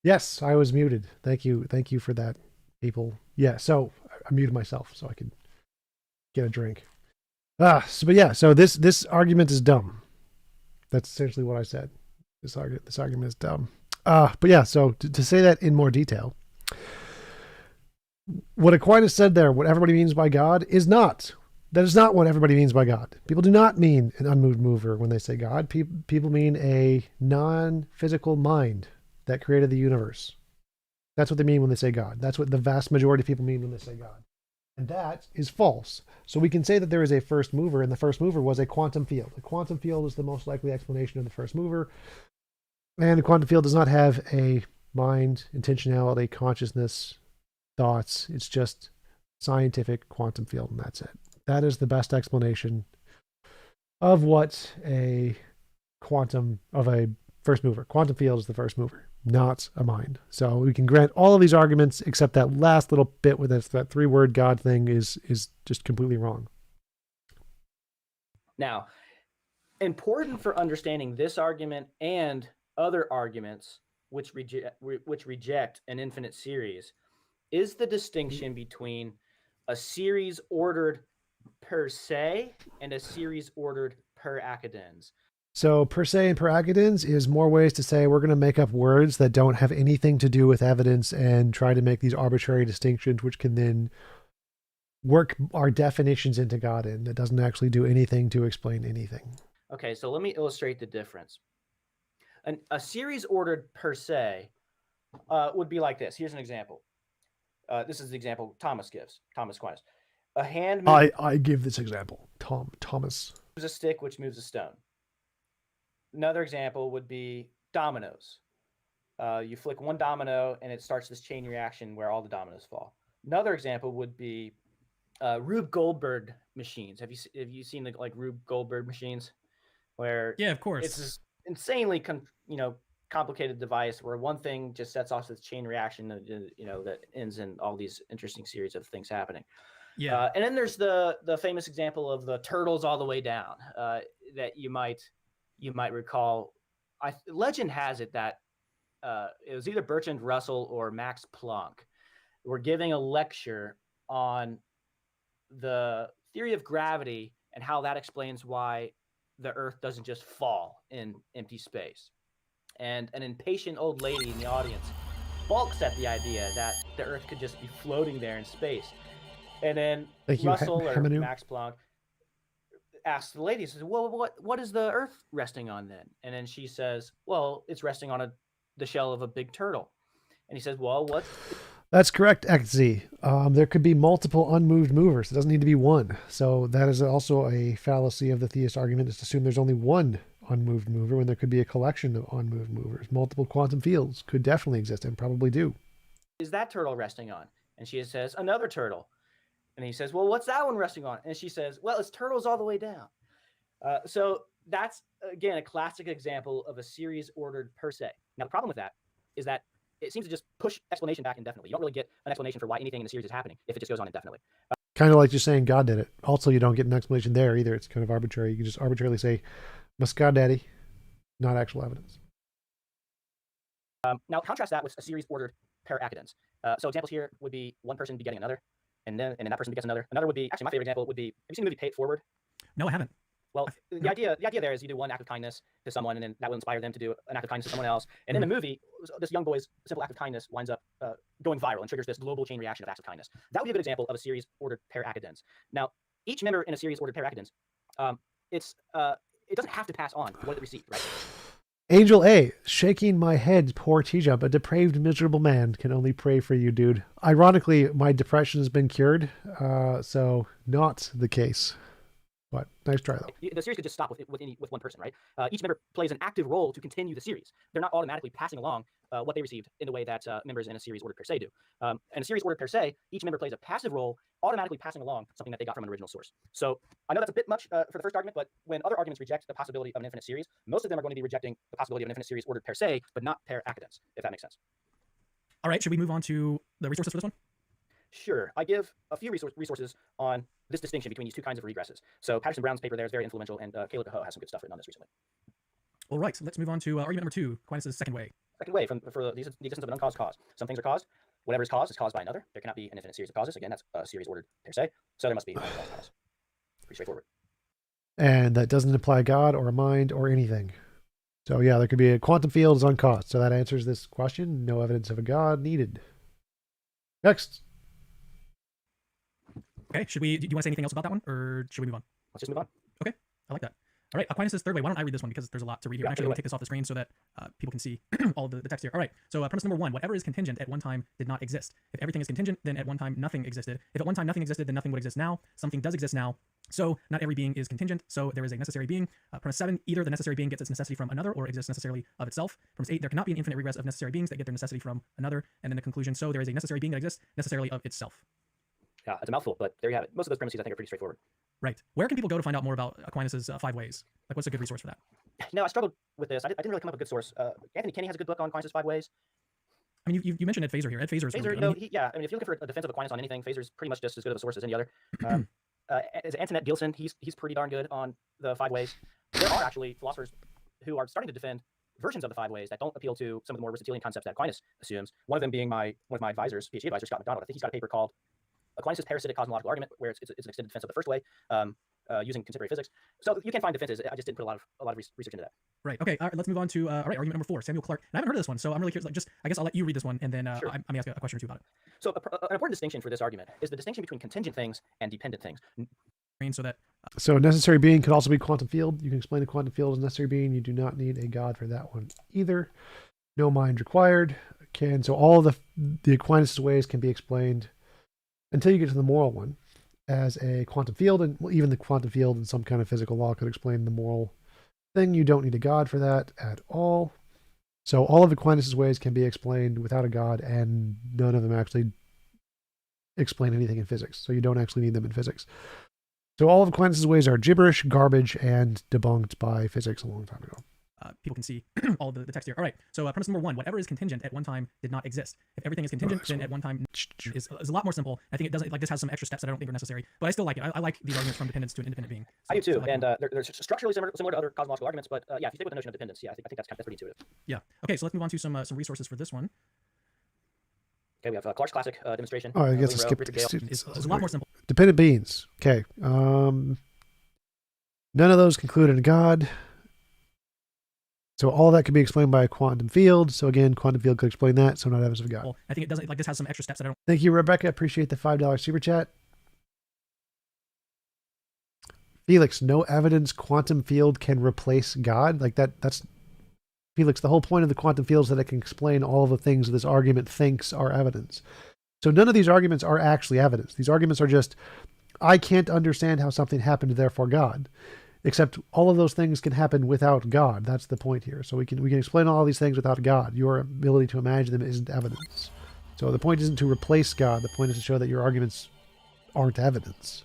Yes, I was muted. Thank you for that, people. Yeah, so I muted myself so I could get a drink. So this argument is dumb. That's essentially what I said. This argument is dumb. But yeah, so to say that in more detail, what Aquinas said there, what everybody means by God, is not. That is not what everybody means by God. People do not mean an unmoved mover when they say God. People mean a non-physical mind that created the universe. That's what they mean when they say God. That's what the vast majority of people mean when they say God. And that is false. So we can say that there is a first mover, and the first mover was a quantum field. The quantum field is the most likely explanation of the first mover. And the quantum field does not have a mind, intentionality, consciousness, thoughts. It's just scientific quantum field, and that's it. That is the best explanation of what a first mover. Quantum field is the first mover, not a mind. So we can grant all of these arguments except that last little bit with that 3-word God thing is just completely wrong. Now, important for understanding this argument and other arguments which reject an infinite series is the distinction between a series ordered per se and a series ordered per accidens. So per se and per accidens is more ways to say we're going to make up words that don't have anything to do with evidence and try to make these arbitrary distinctions, which can then work our definitions into God in. That doesn't actually do anything to explain anything. Okay, so let me illustrate the difference. A series ordered per se would be like this. Here's an example. This is the example Thomas gives, Thomas Aquinas. A hand moves, I give this example. Thomas moves a stick, which moves a stone. Another example would be dominoes. You flick one domino and it starts this chain reaction where all the dominoes fall. Another example would be Rube Goldberg machines. Have you seen the Rube Goldberg machines? Where yeah, of course, it's this insanely complicated device where one thing just sets off this chain reaction that ends in all these interesting series of things happening. Yeah, and then there's the famous example of the turtles all the way down that you might recall. Legend has it that it was either Bertrand Russell or Max Planck were giving a lecture on the theory of gravity and how that explains why the Earth doesn't just fall in empty space. And an impatient old lady in the audience balks at the idea that the Earth could just be floating there in space. And then Russell or Max Planck asks the lady, says, well, what is the Earth resting on then? And then she says, well, it's resting on the shell of a big turtle. And he says, well, what? That's correct, XZ. There could be multiple unmoved movers. It doesn't need to be one. So that is also a fallacy of the theist argument, is to assume there's only one unmoved mover when there could be a collection of unmoved movers. Multiple quantum fields could definitely exist and probably do. Is that turtle resting on? And she says, another turtle. And he says, well, what's that one resting on? And she says, well, it's turtles all the way down. So that's, again, a classic example of a series ordered per se. Now, the problem with that is that it seems to just push explanation back indefinitely. You don't really get an explanation for why anything in the series is happening if it just goes on indefinitely. Kind of like just saying God did it. Also, you don't get an explanation there either. It's kind of arbitrary. You can just arbitrarily say, must God daddy, not actual evidence. Now, contrast that with a series ordered per accidens. So examples here would be one person begetting another, and then that person begets another. Another would be, actually, my favorite example would be, have you seen the movie Pay It Forward? No, I haven't. Well, the idea there is you do one act of kindness to someone, and then that will inspire them to do an act of kindness to someone else. And in the movie, this young boy's simple act of kindness winds up going viral and triggers this global chain reaction of acts of kindness. That would be a good example of a series ordered per accidens. Now, each member in a series ordered per accidens, it doesn't have to pass on what it received, right? Angel A, shaking my head, poor T-Jump, a depraved, miserable man, can only pray for you, dude. Ironically, my depression has been cured, so not the case. But nice try, though. The series could just stop with one person, right? Each member plays an active role to continue the series. They're not automatically passing along what they received in the way that members in a series ordered per se do. In a series ordered per se, each member plays a passive role, automatically passing along something that they got from an original source. So I know that's a bit much for the first argument, but when other arguments reject the possibility of an infinite series, most of them are going to be rejecting the possibility of an infinite series ordered per se, but not per accidens, if that makes sense. All right, should we move on to the resources for this one? Sure. I give a few resources on this distinction between these two kinds of regresses. So Patterson-Brown's paper there is very influential, and Caleb Cahoe has some good stuff written on this recently. All right, so let's move on to argument number 2, Aquinas' second way. second way for the existence of an uncaused cause. Some things are caused. Whatever is caused by another. There cannot be an infinite series of causes. Again, that's a series ordered per se. So there must be an uncaused cause. Pretty straightforward. And that doesn't imply God or a mind or anything. So yeah, there could be a quantum field is uncaused. So that answers this question. No evidence of a God needed. Next. Okay, do you want to say anything else about that one, or should we move on? Let's just move on. Okay, I like that. All right, Aquinas' third way. Why don't I read this one because there's a lot to read here. Actually, I'm going to take this off the screen so that people can see all the text here. All right, so premise number 1, whatever is contingent at one time did not exist. If everything is contingent, then at one time nothing existed. If at one time nothing existed, then nothing would exist now. Something does exist now. So not every being is contingent, so there is a necessary being. Premise 7, either the necessary being gets its necessity from another or exists necessarily of itself. Premise 8, there cannot be an infinite regress of necessary beings that get their necessity from another. And then the conclusion, so there is a necessary being that exists necessarily of itself. Yeah, it's a mouthful, but there you have it. Most of those premises, I think, are pretty straightforward. Right. Where can people go to find out more about Aquinas' 5 ways? Like, what's a good resource for that? No, I struggled with this. I didn't really come up with a good source. Anthony Kenny has a good book on Aquinas' 5 ways. I mean, you mentioned Ed Feser here. Ed Feser is really good. if you're looking for a defense of Aquinas on anything, Feser's pretty much just as good of a source as any other. As Antoinette Gilson, he's pretty darn good on the 5 ways. There are actually philosophers who are starting to defend versions of the 5 ways that don't appeal to some of the more Aristotelian concepts that Aquinas assumes. One of them being one of my advisors, PhD advisor, Scott McDonald. I think he's got a paper called Aquinas' Parasitic Cosmological Argument, where it's an extended defense of the first way, using contemporary physics. So you can find defenses. I just didn't put a lot of research into that. Right. Okay. All right, let's move on to argument number 4, Samuel Clarke. And I haven't heard of this one, so I'm really curious. Like, I guess I'll let you read this one, and then Sure. I may ask a question or two about it. So an important distinction for this argument is the distinction between contingent things and dependent things. So that So a necessary being could also be quantum field. You can explain a quantum field as a necessary being. You do not need a God for that one either. No mind required. So all of the Aquinas' ways can be explained until you get to the moral one as a quantum field, and even the quantum field in some kind of physical law could explain the moral thing. You don't need a God for that at all. So all of Aquinas' ways can be explained without a God, and none of them actually explain anything in physics. So you don't actually need them in physics. So all of Aquinas' ways are gibberish, garbage, and debunked by physics a long time ago. people can see all of the text here. All right. So premise number 1, whatever is contingent at one time did not exist. If everything is contingent, then at one time is a lot more simple. I think it doesn't, like, this has some extra steps that I don't think are necessary, but I still like it. I like these arguments from dependence to an independent being. So, I do too, like, and they're structurally similar to other cosmological arguments, but yeah, if you stick with the notion of dependence, yeah, I think that's pretty intuitive. Yeah. Okay, so let's move on to some resources for this one. Okay, we have Clark's classic demonstration. Oh, I guess I Richard skipped. Gale. It's a lot more simple. Dependent beings. Okay. None of those conclude in God. So all that could be explained by a quantum field. So again, quantum field could explain that. So not evidence of God. Well, I think it doesn't, like, this has some extra steps that I don't. Thank you, Rebecca. Appreciate the $5 super chat. Felix, no evidence quantum field can replace God. Like that's Felix, the whole point of the quantum field is that it can explain all of the things this argument thinks are evidence. So none of these arguments are actually evidence. These arguments are just, I can't understand how something happened, therefore God. Except all of those things can happen without God. That's the point here. So we can explain all these things without God. Your ability to imagine them isn't evidence. So the point isn't to replace God. The point is to show that your arguments aren't evidence.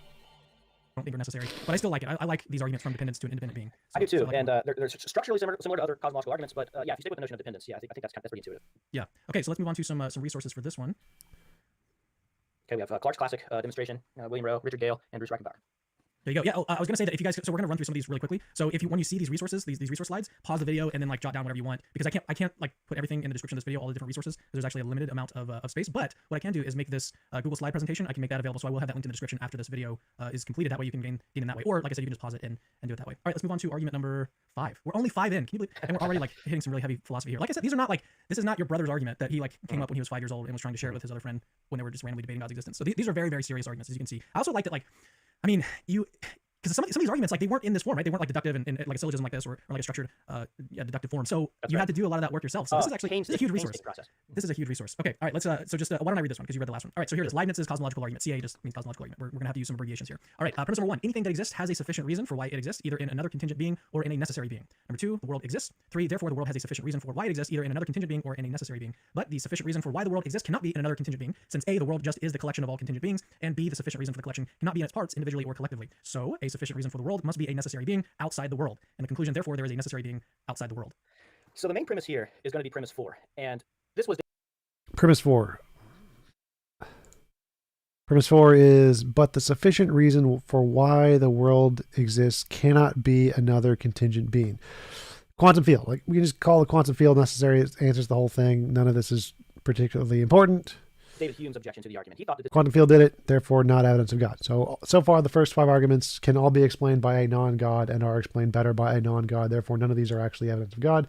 I don't think are necessary, but I still like it. I like these arguments from dependence to an independent being. I do too, like, and they're structurally similar to other cosmological arguments, but yeah, if you stick with the notion of dependence, yeah, I think that's pretty intuitive. Yeah. Okay, so let's move on to some resources for this one. Okay, we have Clark's classic demonstration, William Rowe, Richard Gale, and Bruce Reichenbauer. There you go. Yeah, I was gonna say that if you guys, so we're gonna run through some of these really quickly. So if you, when you see these resources, these resource slides, pause the video and then like jot down whatever you want, because I can't like put everything in the description of this video, all the different resources. There's actually a limited amount of space. But what I can do is make this Google slide presentation. I can make that available, so I will have that linked in the description after this video is completed. That way you can gain in that way, or like I said, you can just pause it and do it that way. All right, let's move on to argument number 5. We're only 5 in. Can you believe? And we're already like hitting some really heavy philosophy here. Like I said, these are not like, this is not your brother's argument that he like came up when he was 5 years old and was trying to share it with his other friend when they were just randomly debating God's existence. So these are very, very serious arguments, as you can see. I also like that, like, I mean, because some of these arguments, like, they weren't in this form, right? They weren't like deductive and like a syllogism like this, or like a structured deductive form. So That's you right. had to do a lot of that work yourself. So this is actually a huge resource. Process. This is a huge resource. Okay, all right, let's so just why don't I read this one, because you read the last one. All right, so here it is. Leibniz's cosmological argument. CA just means cosmological argument. We're gonna have to use some abbreviations here. All right, premise number 1: anything that exists has a sufficient reason for why it exists, either in another contingent being or in a necessary being. Number 2: the world exists. 3: therefore the world has a sufficient reason for why it exists, either in another contingent being or in a necessary being. But the sufficient reason for why the world exists cannot be in another contingent being, since A, the world just is the collection of all contingent beings, and B, the sufficient reason for the collection cannot be in its parts individually or collectively. So a sufficient reason for the world must be a necessary being outside the world. And the conclusion, therefore, there is a necessary being outside the world. So the main premise here is going to be premise 4, and this was Premise 4. Premise 4 is, but the sufficient reason for why the world exists cannot be another contingent being. Quantum field. Like, we can just call the quantum field necessary. It answers the whole thing. None of this is particularly important. David Hume's objection to the argument. He thought that this Quantum field did it, therefore not evidence of God. So far, the first 5 arguments can all be explained by a non-God and are explained better by a non-God. Therefore, none of these are actually evidence of God.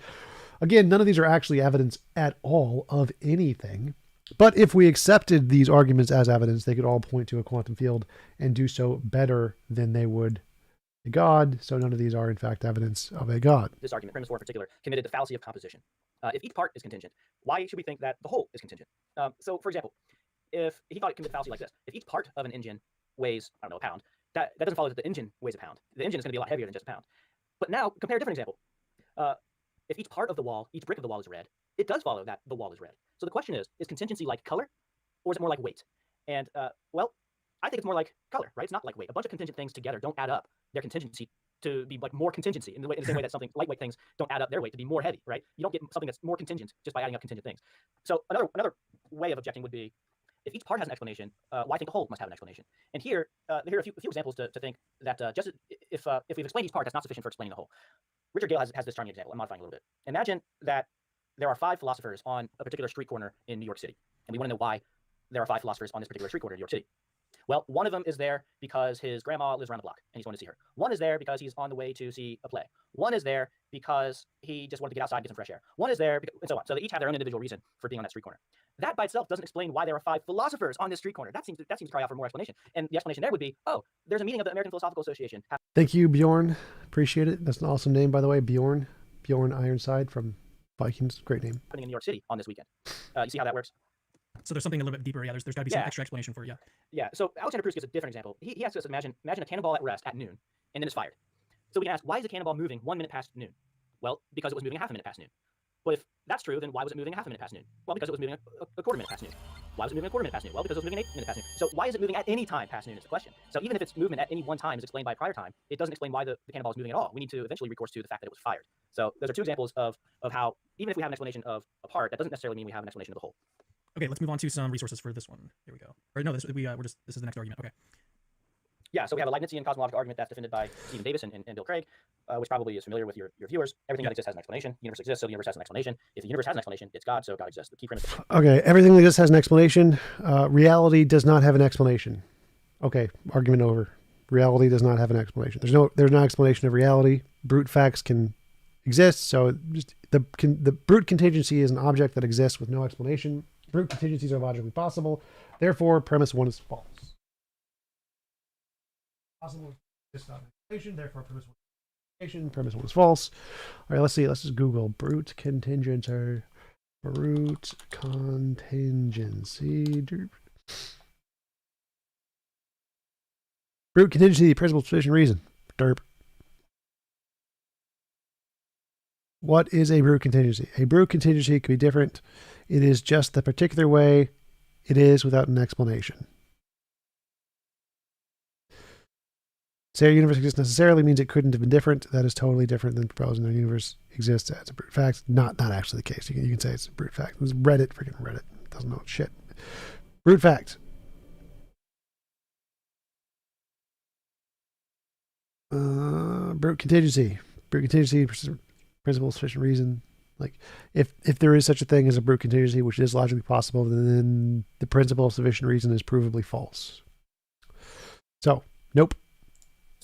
Again, none of these are actually evidence at all of anything. But if we accepted these arguments as evidence, they could all point to a quantum field and do so better than they would a God. So none of these are, in fact, evidence of a God. This argument, premise 4 in particular, committed the fallacy of composition. If each part is contingent, why should we think that the whole is contingent? So, for example, if he thought it committed the fallacy like this, if each part of an engine weighs, I don't know, a pound, that doesn't follow that the engine weighs a pound. The engine is going to be a lot heavier than just a pound. But now, compare a different example. If each part of the wall, each brick of the wall is red, it does follow that the wall is red. So the question is contingency like color, or is it more like weight? And, well, I think it's more like color, right? It's not like weight. A bunch of contingent things together don't add up their contingency to be like more contingency in the same way that something lightweight things don't add up their weight to be more heavy, right? You don't get something that's more contingent just by adding up contingent things. So another way of objecting would be, if each part has an explanation, why think the whole must have an explanation? And here are a few examples to think that just if we've explained each part, that's not sufficient for explaining the whole. Richard Gale has this charming example. I'm modifying a little bit. Imagine that there are 5 philosophers on a particular street corner in New York City, and we want to know why there are 5 philosophers on this particular street corner in New York City. Well, one of them is there because his grandma lives around the block and he's going to see her. One is there because he's on the way to see a play. One is there because he just wanted to get outside and get some fresh air. One is there, and so on. So they each have their own individual reason for being on that street corner. That by itself doesn't explain why there are 5 philosophers on this street corner. That seems to cry out for more explanation. And the explanation there would be, oh, there's a meeting of the American Philosophical Association. Thank you, Bjorn. Appreciate it. That's an awesome name, by the way. Bjorn Ironside from Vikings. Great name. Happening in New York City on this weekend. You see how that works? So there's something a little bit deeper. Yeah, there's got to be some extra explanation for it. Yeah. Yeah. So Alexander Proust gives a different example. He asks us to imagine a cannonball at rest at noon, and then it's fired. So we can ask, why is the cannonball moving 1 minute past noon? Well, because it was moving a half a minute past noon. But if that's true, then why was it moving a half a minute past noon? Well, because it was moving a quarter minute past noon. Why was it moving a quarter minute past noon? Well, because it was moving an 8 minute past noon. So why is it moving at any time past noon is the question. So even if its movement at any one time is explained by a prior time, it doesn't explain why the cannonball is moving at all. We need to eventually recourse to the fact that it was fired. So those are 2 examples of how, even if we have an explanation of a part, that doesn't necessarily mean we have an explanation of the whole. Okay, let's move on to some resources for this one. Here we go. Or no, this is the next argument. Okay. Yeah, so we have a Leibnizian cosmological argument that's defended by Stephen Davis and Bill Craig, which probably is familiar with your viewers. Everything that exists has an explanation. The universe exists, so the universe has an explanation. If the universe has an explanation, it's God, so God exists. The key premise. Okay, everything that exists has an explanation. Reality does not have an explanation. Okay, argument over. Reality does not have an explanation. There's no explanation of reality. Brute facts can exist, so just the brute contingency is an object that exists with no explanation. Brute contingencies are logically possible. Therefore, premise 1 is false. Possible is not an explanation. Therefore, premise 1 is explanation. Premise 1 is false. All right, let's see. Let's just Google brute contingency. Brute contingency. Brute contingency, principle, sufficient reason. Derp. What is a brute contingency? A brute contingency could be different. It is just the particular way it is without an explanation. Say a universe exists necessarily means it couldn't have been different. That is totally different than proposing the universe exists as a brute fact. Not actually the case. You can say it's a brute fact. It was Reddit, freaking Reddit. Doesn't know shit. Brute fact. Brute contingency. Brute contingency, principle, sufficient reason. Like, if there is such a thing as a brute contingency, which is logically possible, then the principle of sufficient reason is provably false. So, nope.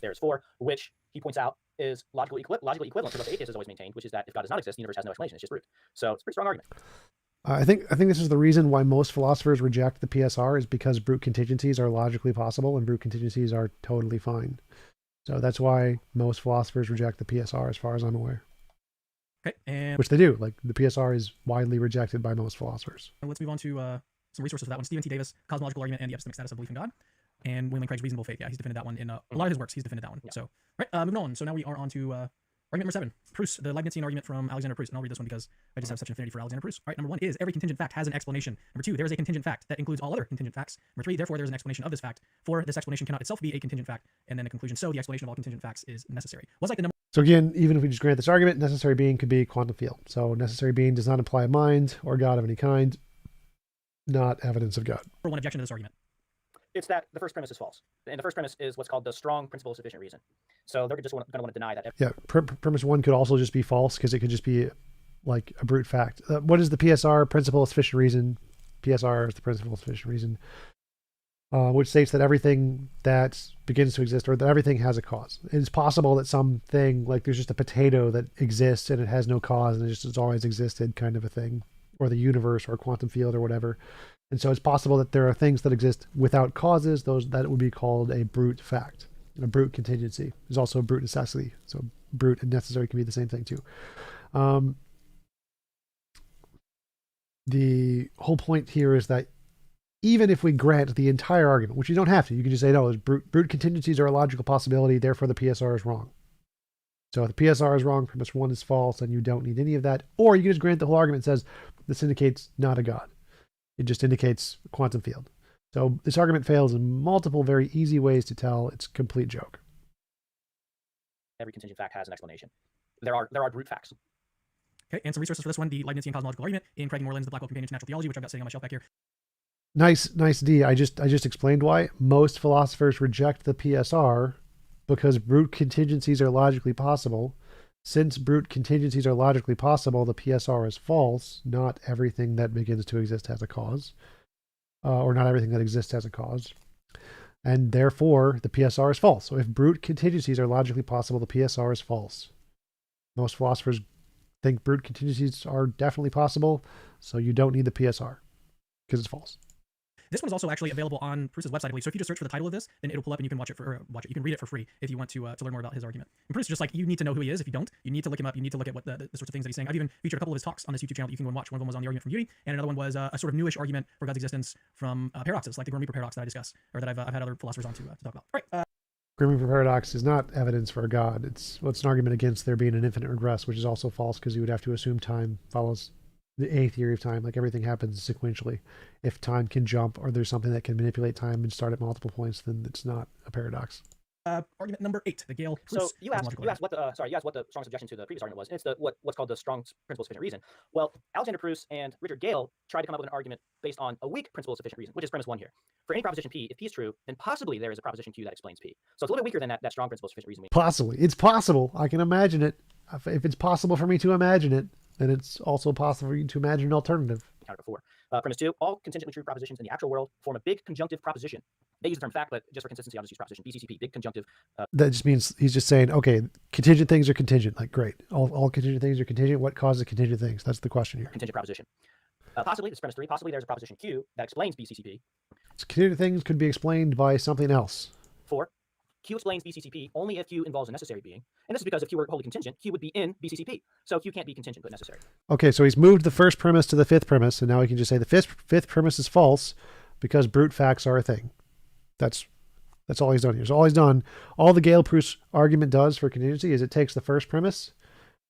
There's 4, which he points out is logically equivalent to what the atheist has always maintained, which is that if God does not exist, the universe has no explanation. It's just brute. So it's a pretty strong argument. I think this is the reason why most philosophers reject the PSR is because brute contingencies are logically possible and brute contingencies are totally fine. So that's why most philosophers reject the PSR, as far as I'm aware. Okay, and which they do. Like, the PSR is widely rejected by most philosophers. Let's move on to some resources for that one. Stephen T. Davis, Cosmological Argument and the Epistemic Status of Belief in God. And William Craig's Reasonable Faith. Yeah, he's defended that one in a lot of his works. He's defended that one. Yeah. So, right, moving on. So now we are on to argument number 7. Proust, the Leibnizian argument from Alexander Proust. And I'll read this one because I just have such an affinity for Alexander Proust. All right, number 1 is every contingent fact has an explanation. Number 2, there is a contingent fact that includes all other contingent facts. Number 3, therefore there is an explanation of this fact. 4, this explanation cannot itself be a contingent fact. And then the conclusion, so the explanation of all contingent facts is necessary. What's like the number? So again, even if we just grant this argument, necessary being could be quantum field. So necessary being does not imply a mind or God of any kind. Not evidence of God. Number 1 objection to this argument. It's that the first premise is false. And the first premise is what's called the strong principle of sufficient reason. So they're just going to want to deny that. Yeah, premise 1 could also just be false because it could just be like a brute fact. What is the PSR? Principle of sufficient reason. PSR is the principle of sufficient reason, which states that everything that begins to exist, or that everything has a cause. It's possible that something, like there's just a potato that exists and it has no cause and it just has always existed, kind of a thing, or the universe or a quantum field or whatever. And so it's possible that there are things that exist without causes, those that would be called a brute fact. A brute contingency is also a brute necessity. So brute and necessary can be the same thing too. The whole point here is that even if we grant the entire argument, which you don't have to, you can just say, no, brute contingencies are a logical possibility, therefore the PSR is wrong. So if the PSR is wrong, premise 1 is false, and you don't need any of that. Or you can just grant the whole argument says this indicates not a God. It just indicates a quantum field. So this argument fails in multiple very easy ways to tell it's a complete joke. Every contingent fact has an explanation. There are brute facts. Okay, and some resources for this one: the Leibnizian cosmological argument in Craig Moreland's The Blackwell Companion to Natural Theology, which I've got sitting on my shelf back here. Nice, D. I just explained why most philosophers reject the PSR because brute contingencies are logically possible. Since brute contingencies are logically possible, the PSR is false. Not everything that begins to exist has a cause, or not everything that exists has a cause. And therefore, the PSR is false. So if brute contingencies are logically possible, the PSR is false. Most philosophers think brute contingencies are definitely possible, so you don't need the PSR because it's false. This one is also actually available on Proust's website, I believe. So if you just search for the title of this, then it'll pull up and you can watch it. You can read it for free if you want to learn more about his argument. And Proust, just like, you need to know who he is. If you don't, you need to look him up. You need to look at what the sorts of things that he's saying. I've even featured a couple of his talks on this YouTube channel that you can go and watch. One of them was on the argument from Unity, and another one was a sort of newish argument for God's existence from paradoxes, like the Grim Reaper paradox that I discuss, or that I've had other philosophers on to talk about. All right. Grim Reaper paradox is not evidence for a God. It's an argument against there being an infinite regress, which is also false because you would have to assume time follows the A theory of time, like everything happens sequentially. If time can jump or there's something that can manipulate time and start at multiple points, then it's not a paradox. Argument number 8, the Gale. So you asked what the strongest objection to the previous argument was. And it's what's called the strong principle of sufficient reason. Well, Alexander Proust and Richard Gale tried to come up with an argument based on a weak principle of sufficient reason, which is premise 1 here. For any proposition P, if P is true, then possibly there is a proposition Q that explains P. So it's a little bit weaker than that strong principle of sufficient reason. Possibly. It's possible. I can imagine it. If it's possible for me to imagine it, then it's also possible for you to imagine an alternative. Counter 4. Premise 2, all contingently true propositions in the actual world form a big conjunctive proposition. They use the term fact, but just for consistency, I'll just use proposition. BCCP, big conjunctive. That just means he's just saying, okay, contingent things are contingent. Like, great. All contingent things are contingent. What causes contingent things? That's the question here. Contingent proposition. Possibly, this is premise 3, possibly there's a proposition Q that explains BCCP. So contingent things could be explained by something else. 4, Q explains BCCP only if Q involves a necessary being. And this is because if Q were wholly contingent, Q would be in BCCP. So Q can't be contingent but necessary. Okay, so he's moved the first premise to the fifth premise, and now we can just say the fifth premise is false because brute facts are a thing. That's all he's done here. So all the Gale-Proust argument does for contingency is it takes the first premise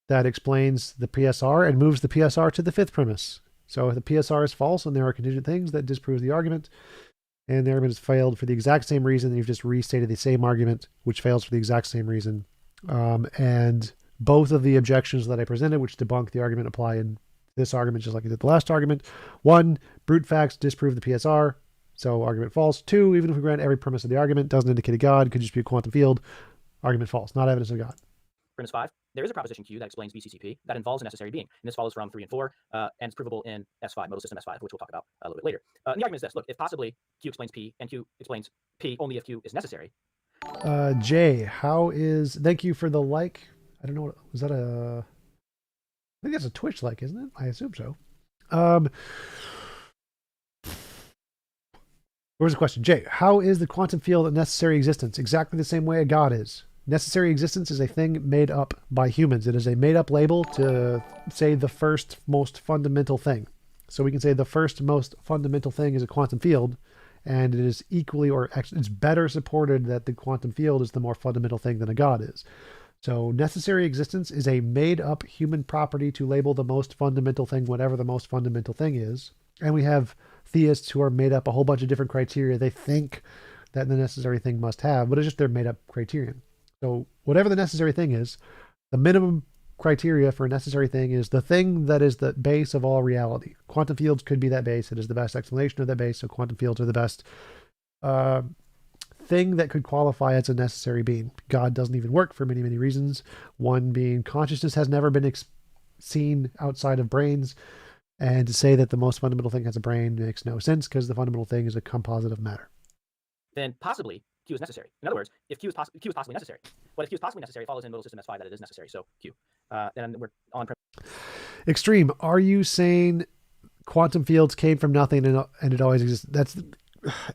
that explains the PSR and moves the PSR to the fifth premise. So if the PSR is false and there are contingent things, that disproves the argument. And the argument has failed for the exact same reason. You've just restated the same argument, which fails for the exact same reason. And both of the objections that I presented, which debunk the argument, apply in this argument, just like I did the last argument. 1, brute facts disprove the PSR, so argument false. 2, even if we grant every premise of the argument, doesn't indicate a God, could just be a quantum field, argument false, not evidence of God. Premise 5, there is a proposition Q that explains BCCP that involves a necessary being. And this follows from 3 and 4, and it's provable in S5, modal system S5, which we'll talk about a little bit later. And the argument is this: look, if possibly Q explains P and Q explains P only if Q is necessary. Jay, thank you for the like. I don't know, was that I think that's a Twitch like, isn't it? I assume so. Where's the question? Jay, how is the quantum field a necessary existence? Exactly the same way a God is. Necessary existence is a thing made up by humans. It is a made up label to say the first most fundamental thing. So we can say the first most fundamental thing is a quantum field, and it is equally, or it's better supported that the quantum field is the more fundamental thing than a God is. So necessary existence is a made up human property to label the most fundamental thing, whatever the most fundamental thing is. And we have theists who are made up a whole bunch of different criteria they think that the necessary thing must have, but it's just their made up criterion. So whatever the necessary thing is, the minimum criteria for a necessary thing is the thing that is the base of all reality. Quantum fields could be that base. It is the best explanation of that base. So quantum fields are the best thing that could qualify as a necessary being. God doesn't even work for many, many reasons. One being consciousness has never been seen outside of brains. And to say that the most fundamental thing has a brain makes no sense because the fundamental thing is a composite of matter. Then possibly Q is necessary. In other words, if Q is possibly necessary, but if Q is possibly necessary, it follows in modal system S5 that it is necessary. So Q. Then we're on. Extreme. Are you saying quantum fields came from nothing and it always exists? That's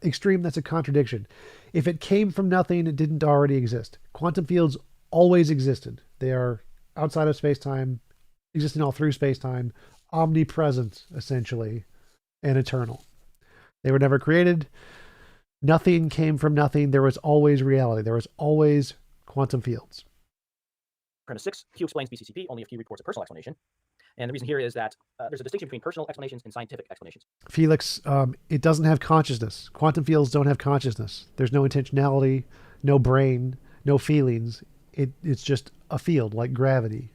extreme. That's a contradiction. If it came from nothing, it didn't already exist. Quantum fields always existed. They are outside of space-time, existing all through space-time, omnipresent, essentially, and eternal. They were never created. Nothing came from nothing. There was always reality. There was always quantum fields. Premise 6, Q explains BCCP only if Q reports a personal explanation. And the reason here is that there's a distinction between personal explanations and scientific explanations. Felix, it doesn't have consciousness. Quantum fields don't have consciousness. There's no intentionality, no brain, no feelings. It's just a field like gravity.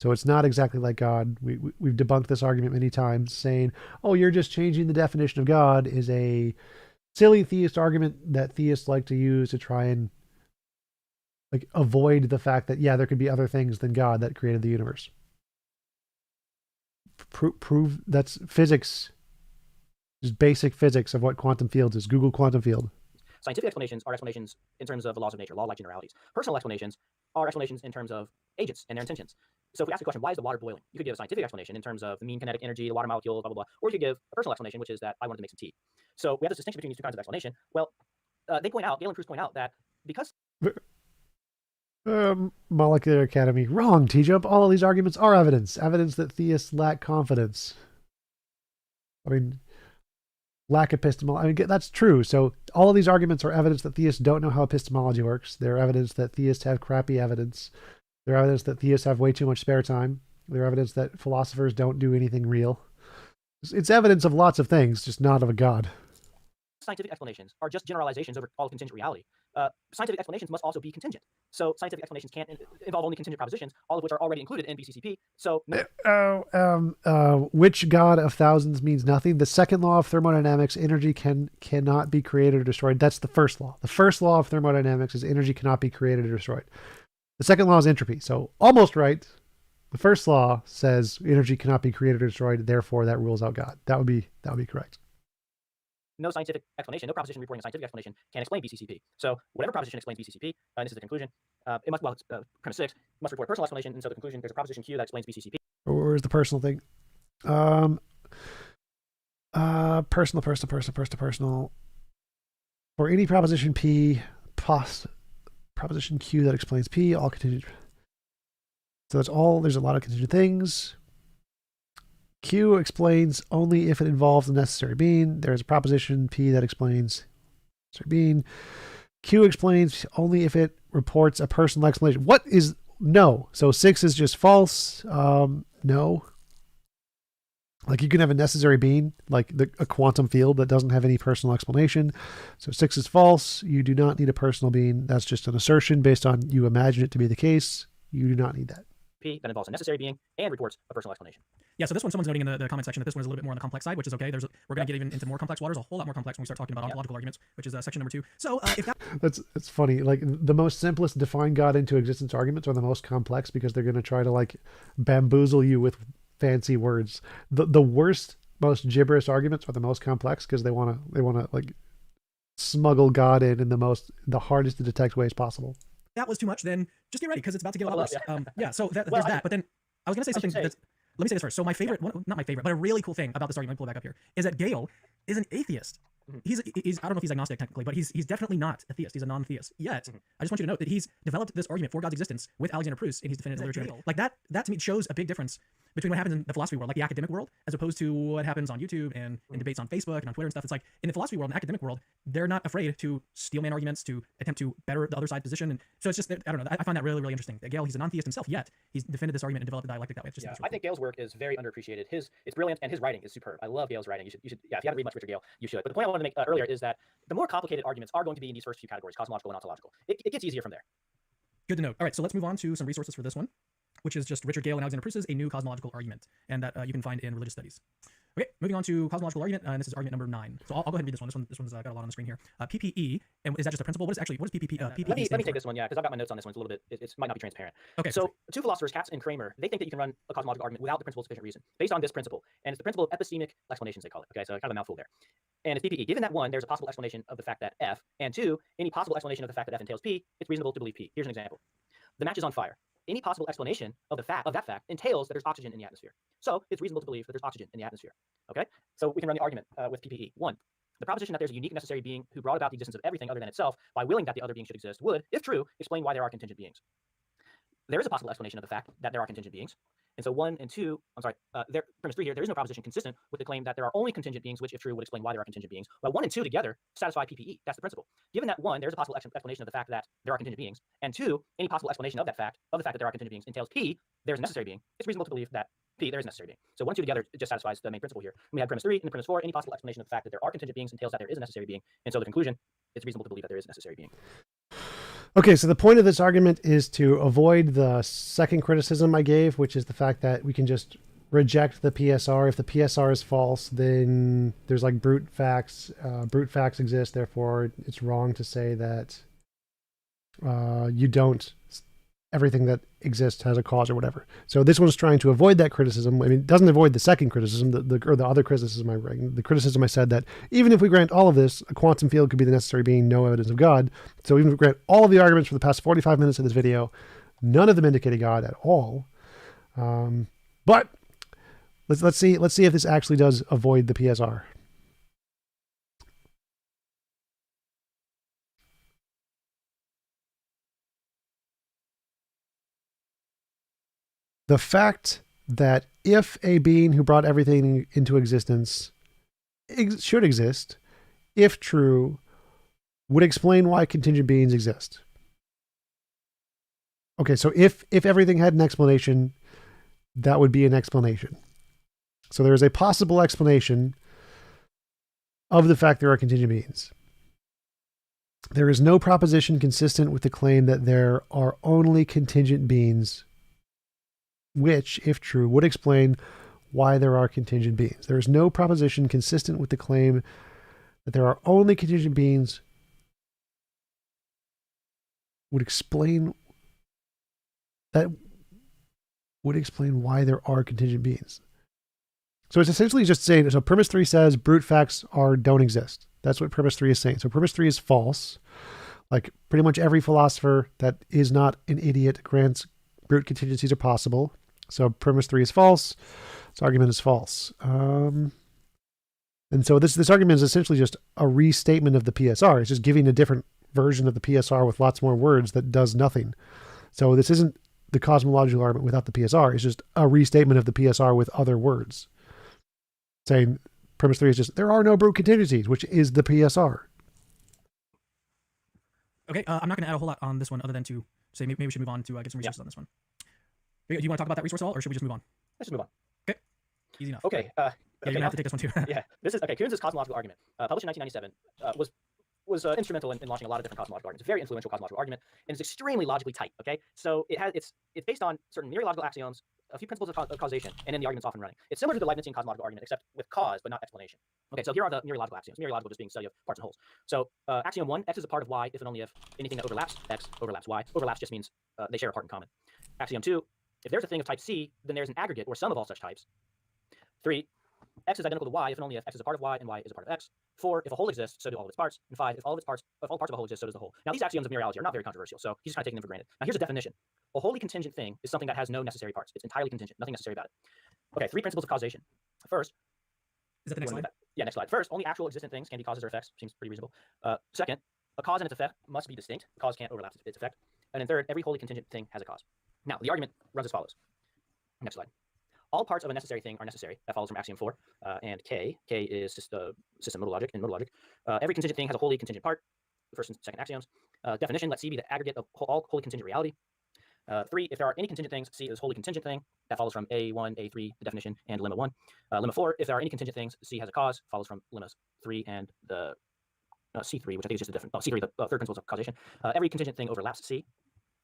So it's not exactly like God. We've debunked this argument many times, saying, oh, you're just changing the definition of God is a silly theist argument that theists like to use to try and like avoid the fact that, yeah, there could be other things than God that created the universe. Prove that's physics, just basic physics of what quantum fields is. Google quantum field. Scientific explanations are explanations in terms of the laws of nature, law-like generalities. Personal explanations are explanations in terms of agents and their intentions. So if we ask the question, why is the water boiling? You could give a scientific explanation in terms of the mean kinetic energy, the water molecule, blah, blah, blah. Or you could give a personal explanation, which is that I wanted to make some tea. So we have this distinction between these two kinds of explanation. Well, they point out, Gale and Proust point out that because... Molecular Academy. Wrong, T-Jump. All of these arguments are evidence. Evidence that theists lack confidence. I mean, lack epistemology. I mean, that's true. So all of these arguments are evidence that theists don't know how epistemology works. They're evidence that theists have crappy evidence. They're evidence that theists have way too much spare time. They're evidence that philosophers don't do anything real. It's evidence of lots of things, just not of a God. Scientific explanations are just generalizations over all contingent reality. Scientific explanations must also be contingent. So scientific explanations can't involve only contingent propositions, all of which are already included in BCCP. So which God of thousands means nothing. The second law of thermodynamics, energy cannot be created or destroyed. That's the first law. The first law of thermodynamics is energy cannot be created or destroyed. The second law is entropy. So almost right. The first law says energy cannot be created or destroyed. Therefore, that rules out God. That would be correct. No scientific explanation, no proposition reporting a scientific explanation can explain BCCP. So whatever proposition explains BCCP, and this is the conclusion, it must, well, it's premise 6, must report a personal explanation, and so the conclusion, there's a proposition Q that explains BCCP. Where's the personal thing? Personal. For any proposition P, proposition Q that explains P, all contingent. So that's all, there's a lot of contingent things. Q explains only if it involves the necessary being. There's a proposition P that explains necessary being. Q explains only if it reports a personal explanation. What is no? So 6 is just false. No. Like you can have a necessary being, like a quantum field that doesn't have any personal explanation. So 6 is false. You do not need a personal being. That's just an assertion based on you imagine it to be the case. You do not need that. P that involves a necessary being and reports a personal explanation. Yeah, so this one, someone's noting in the comment section that this one is a little bit more on the complex side, which is okay. We're going to get even into more complex waters, a whole lot more complex when we start talking about ontological arguments, which is section number 2. So if that... That's funny. Like the most simplest define God into existence arguments are the most complex because they're going to try to like bamboozle you with fancy words. The worst, most gibberish arguments are the most complex because they want to like smuggle God in the hardest to detect ways possible. That was too much, then just get ready because it's about to get a lot worse. Yeah, so there's well, that. But then I was going to say something that's... Let me say this first. So my favorite, not my favorite, but a really cool thing about this argument, let me pull it back up here, is that Gale is an atheist. He's I don't know if he's agnostic technically, but he's definitely not a theist. He's a non-theist. Yet, I just want you to note that he's developed this argument for God's existence with Alexander Proust, and he's defended his literature. Like that to me shows a big difference between what happens in the philosophy world, like the academic world, as opposed to what happens on YouTube and in debates on Facebook and on Twitter and stuff. It's like in the philosophy world and academic world, they're not afraid to steel man arguments, to attempt to better the other side's position. And so it's just, I don't know, I find that really, really interesting. That Gale, he's a non-theist himself, yet he's defended this argument and developed a dialectic that way. It's just I think Gale's work is very underappreciated. It's brilliant, and his writing is superb. I love Gale's writing. You should yeah, if you haven't read much Richard Gale, you should. But the point I wanted to make earlier is that the more complicated arguments are going to be in these first few categories, cosmological and ontological. It gets easier from there. Good to know. All right, so let's move on to some resources for this one, which is just Richard Gale and Alexander Proust's A New Cosmological Argument, and that you can find in Religious Studies. Okay, moving on to cosmological argument, and this is argument number 9. So I'll go ahead and read this one. This one's got a lot on the screen here. PPE, and is that just a principle? What is PPP? PPE let me take this one, yeah, because I've got my notes on this one. It's a little bit, it might not be transparent. Okay. So two philosophers, Katz and Kramer, they think that you can run a cosmological argument without the principle of sufficient reason, based on this principle, and it's the principle of epistemic explanations, they call it. Okay, so kind of a mouthful there. And it's PPE. Given that one, there's a possible explanation of the fact that F, and two, any possible explanation of the fact that F entails P, it's reasonable to believe P. Here's an example. The match is on fire. Any possible explanation of that fact entails that there's oxygen in the atmosphere. So it's reasonable to believe that there's oxygen in the atmosphere. Okay, so we can run the argument with PPE. 1. The proposition that there's a unique necessary being who brought about the existence of everything other than itself by willing that the other being should exist would, if true, explain why there are contingent beings. There is a possible explanation of the fact that there are contingent beings. And so 1 and 2, premise 3 here, there is no proposition consistent with the claim that there are only contingent beings, which, if true, would explain why there are contingent beings. Well, 1 and 2 together satisfy PPE. That's the principle. Given that 1, there's a possible explanation of the fact that there are contingent beings, and 2, any possible explanation of the fact that there are contingent beings entails P, there's a necessary being. It's reasonable to believe that P, there is a necessary being. So 1 and 2 together, it just satisfies the main principle here. We have premise 3 and the premise 4, any possible explanation of the fact that there are contingent beings entails that there is a necessary being. And so the conclusion, it's reasonable to believe that there is a necessary being. Okay, so the point of this argument is to avoid the second criticism I gave, which is the fact that we can just reject the PSR. If the PSR is false, then there's like brute facts. Brute facts exist, therefore it's wrong to say that everything that exists has a cause or whatever. So this one's trying to avoid that criticism. I mean, it doesn't avoid the second criticism, or the other criticism the criticism I said that even if we grant all of this, a quantum field could be the necessary being, no evidence of God. So even if we grant all of the arguments for the past 45 minutes of this video, none of them indicate a God at all. But let's see if this actually does avoid the PSR. The fact that if a being who brought everything into existence should exist, if true, would explain why contingent beings exist. Okay, so if everything had an explanation, that would be an explanation. So there is a possible explanation of the fact there are contingent beings. There is no proposition consistent with the claim that there are only contingent beings, which, if true, would explain why there are contingent beings. There is no proposition consistent with the claim that there are only contingent beings would explain why there are contingent beings. So it's essentially just saying, so premise 3 says brute facts don't exist. That's what premise 3 is saying. So premise 3 is false. Like pretty much every philosopher that is not an idiot grants brute contingencies are possible. So premise 3 is false. This argument is false. And so this argument is essentially just a restatement of the PSR. It's just giving a different version of the PSR with lots more words that does nothing. So this isn't the cosmological argument without the PSR. It's just a restatement of the PSR with other words. Saying premise 3 is just, there are no brute contingencies, which is the PSR. Okay, I'm not going to add a whole lot on this one other than to say maybe we should move on to get some resources on this one. Do you want to talk about that resource at all, or should we just move on? Let's just move on. Okay, easy enough. Okay. Yeah, you're gonna have to take this one too. Yeah, this is okay. Kuhn's cosmological argument, published in 1997, was instrumental in launching a lot of different cosmological arguments. It's a very influential cosmological argument, and it's extremely logically tight. Okay, so it's based on certain mereological axioms, a few principles of causation, and then the argument's off and running. It's similar to the Leibnizian cosmological argument, except with cause but not explanation. Okay, so here are the mereological axioms. Mereological just being study of parts and wholes. So axiom 1: X is a part of Y if and only if anything that overlaps X overlaps Y. Overlaps just means they share a part in common. Axiom 2: If there's a thing of type C, then there's an aggregate or sum of all such types. 3: X is identical to Y if and only if X is a part of Y and Y is a part of X. 4: If a whole exists, so do all of its parts. And 5: If all parts of a whole exist, so does the whole. Now these axioms of mereology are not very controversial, so he's just kind of taking them for granted. Now here's a definition. A wholly contingent thing is something that has no necessary parts. It's entirely contingent, nothing necessary about it. Okay, 3 principles of causation. First, is that the next slide? Yeah, next slide. First, only actual existent things can be causes or effects. Seems pretty reasonable. Second, a cause and its effect must be distinct. The cause can't overlap its effect. And then third, every wholly contingent thing has a cause. Now, the argument runs as follows. Next slide. All parts of a necessary thing are necessary. That follows from axiom 4. And K is just system modal logic and modal logic. Every contingent thing has a wholly contingent part. The first and second axioms. Definition, let C be the aggregate of all wholly contingent reality. 3, if there are any contingent things, C is wholly contingent thing. That follows from A1, A3, the definition, and lemma 1. Lemma 4, if there are any contingent things, C has a cause, follows from lemmas 3 and the C3, which I think is just a different, C3, the third principle of causation. Every contingent thing overlaps C.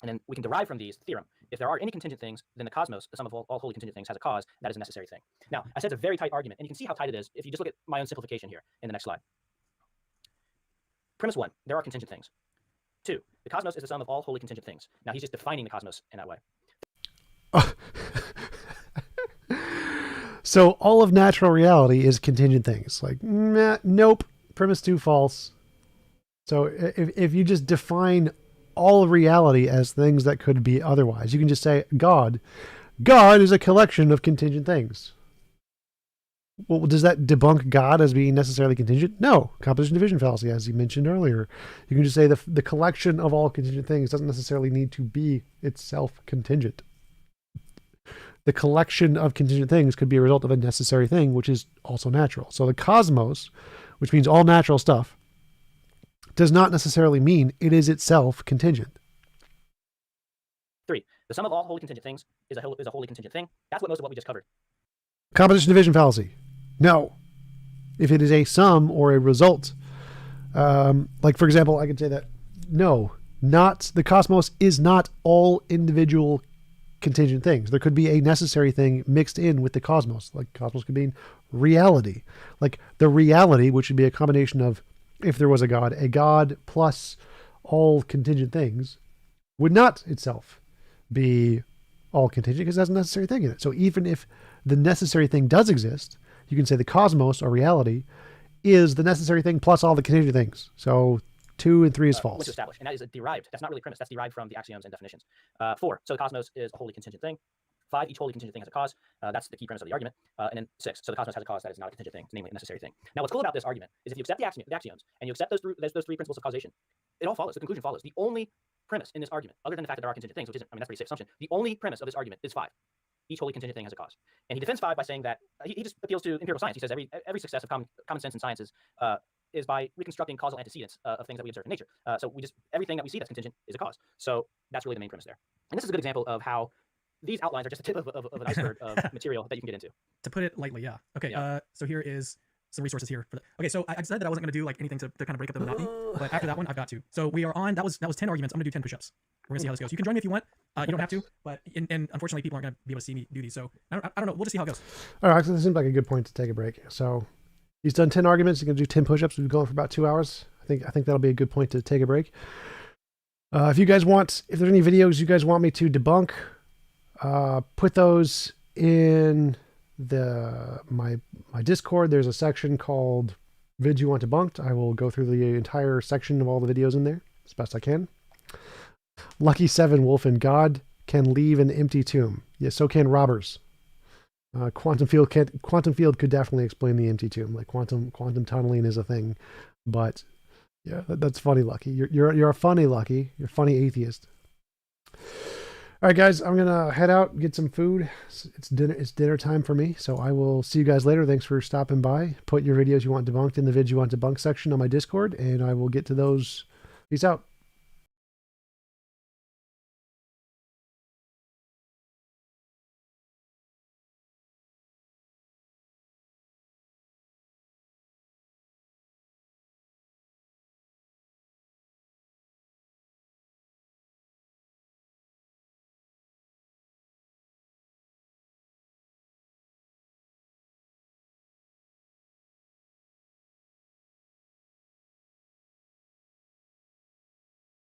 And then we can derive from these the theorem. If there are any contingent things, then the cosmos, the sum of all wholly contingent things, has a cause. That is a necessary thing. Now, I said it's a very tight argument, and you can see how tight it is if you just look at my own simplification here in the next slide. Premise 1, there are contingent things. 2, the cosmos is the sum of all wholly contingent things. Now, he's just defining the cosmos in that way. So all of natural reality is contingent things. Like, nope, premise 2 false. So if you just define all of reality as things that could be otherwise, you can just say God is a collection of contingent things. Well, does that debunk God as being necessarily contingent? No. Composition division fallacy, as you mentioned earlier. You can just say the collection of all contingent things doesn't necessarily need to be itself contingent. The collection of contingent things could be a result of a necessary thing, which is also natural. So the cosmos, which means all natural stuff, does not necessarily mean it is itself contingent. 3, the sum of all wholly contingent things is a wholly contingent thing. That's what most of what we just covered. Composition division fallacy. No. If it is a sum or a result, like for example, I could say that no, not the cosmos is not all individual contingent things. There could be a necessary thing mixed in with the cosmos. Like cosmos could mean reality. Like the reality, which would be a combination of, if there was a God plus all contingent things, would not itself be all contingent because it has a necessary thing in it. So even if the necessary thing does exist, you can say the cosmos or reality is the necessary thing plus all the contingent things. So 2 and 3 is false. Which is established, and that is derived. That's not really premise. That's derived from the axioms and definitions. 4, so the cosmos is a wholly contingent thing. 5, each wholly contingent thing has a cause. That's the key premise of the argument. And then 6, so the cosmos has a cause that is not a contingent thing, namely a necessary thing. Now, what's cool about this argument is if you accept the axioms and you accept those 3 principles of causation, it all follows. The conclusion follows. The only premise in this argument, other than the fact that there are contingent things, which isn't, I mean, that's a pretty safe assumption. The only premise of this argument is 5. Each wholly contingent thing has a cause. And he defends 5 by saying that he just appeals to empirical science. He says every success of common sense in science is by reconstructing causal antecedents of things that we observe in nature. So everything that we see that's contingent is a cause. So that's really the main premise there. And this is a good example of how these outlines are just a tip of an iceberg of material that you can get into. To put it lightly, yeah. Okay, Yeah. So here is some resources here. Okay, so I said that I wasn't going to do like anything to kind of break up the monotony, but after that one, I've got to. So we are on, that was 10 arguments. I'm going to do 10 push-ups. We're going to see how this goes. You can join me if you want. You don't have to, but and unfortunately, people aren't going to be able to see me do these. So I don't know. We'll just see how it goes. All right, so this seems like a good point to take a break. So he's done 10 arguments. He's going to do 10 push-ups. We've been going for about 2 hours. I think that'll be a good point to take a break. If there's any videos you guys want me to debunk, put those in my Discord. There's a section called Vids You Want Debunked. I will go through the entire section of all the videos in there as best I can. Lucky 7 Wolfen, God can leave an empty tomb. Yes, so can robbers. Quantum field could definitely explain the empty tomb. Like quantum tunneling is a thing, but yeah, that's funny, Lucky. You're a funny Lucky. You're a funny atheist. All right, guys, I'm gonna head out, get some food. It's dinner time for me, so I will see you guys later. Thanks for stopping by. Put your videos you want debunked in the Vids You Want Debunked section on my Discord, and I will get to those. Peace out.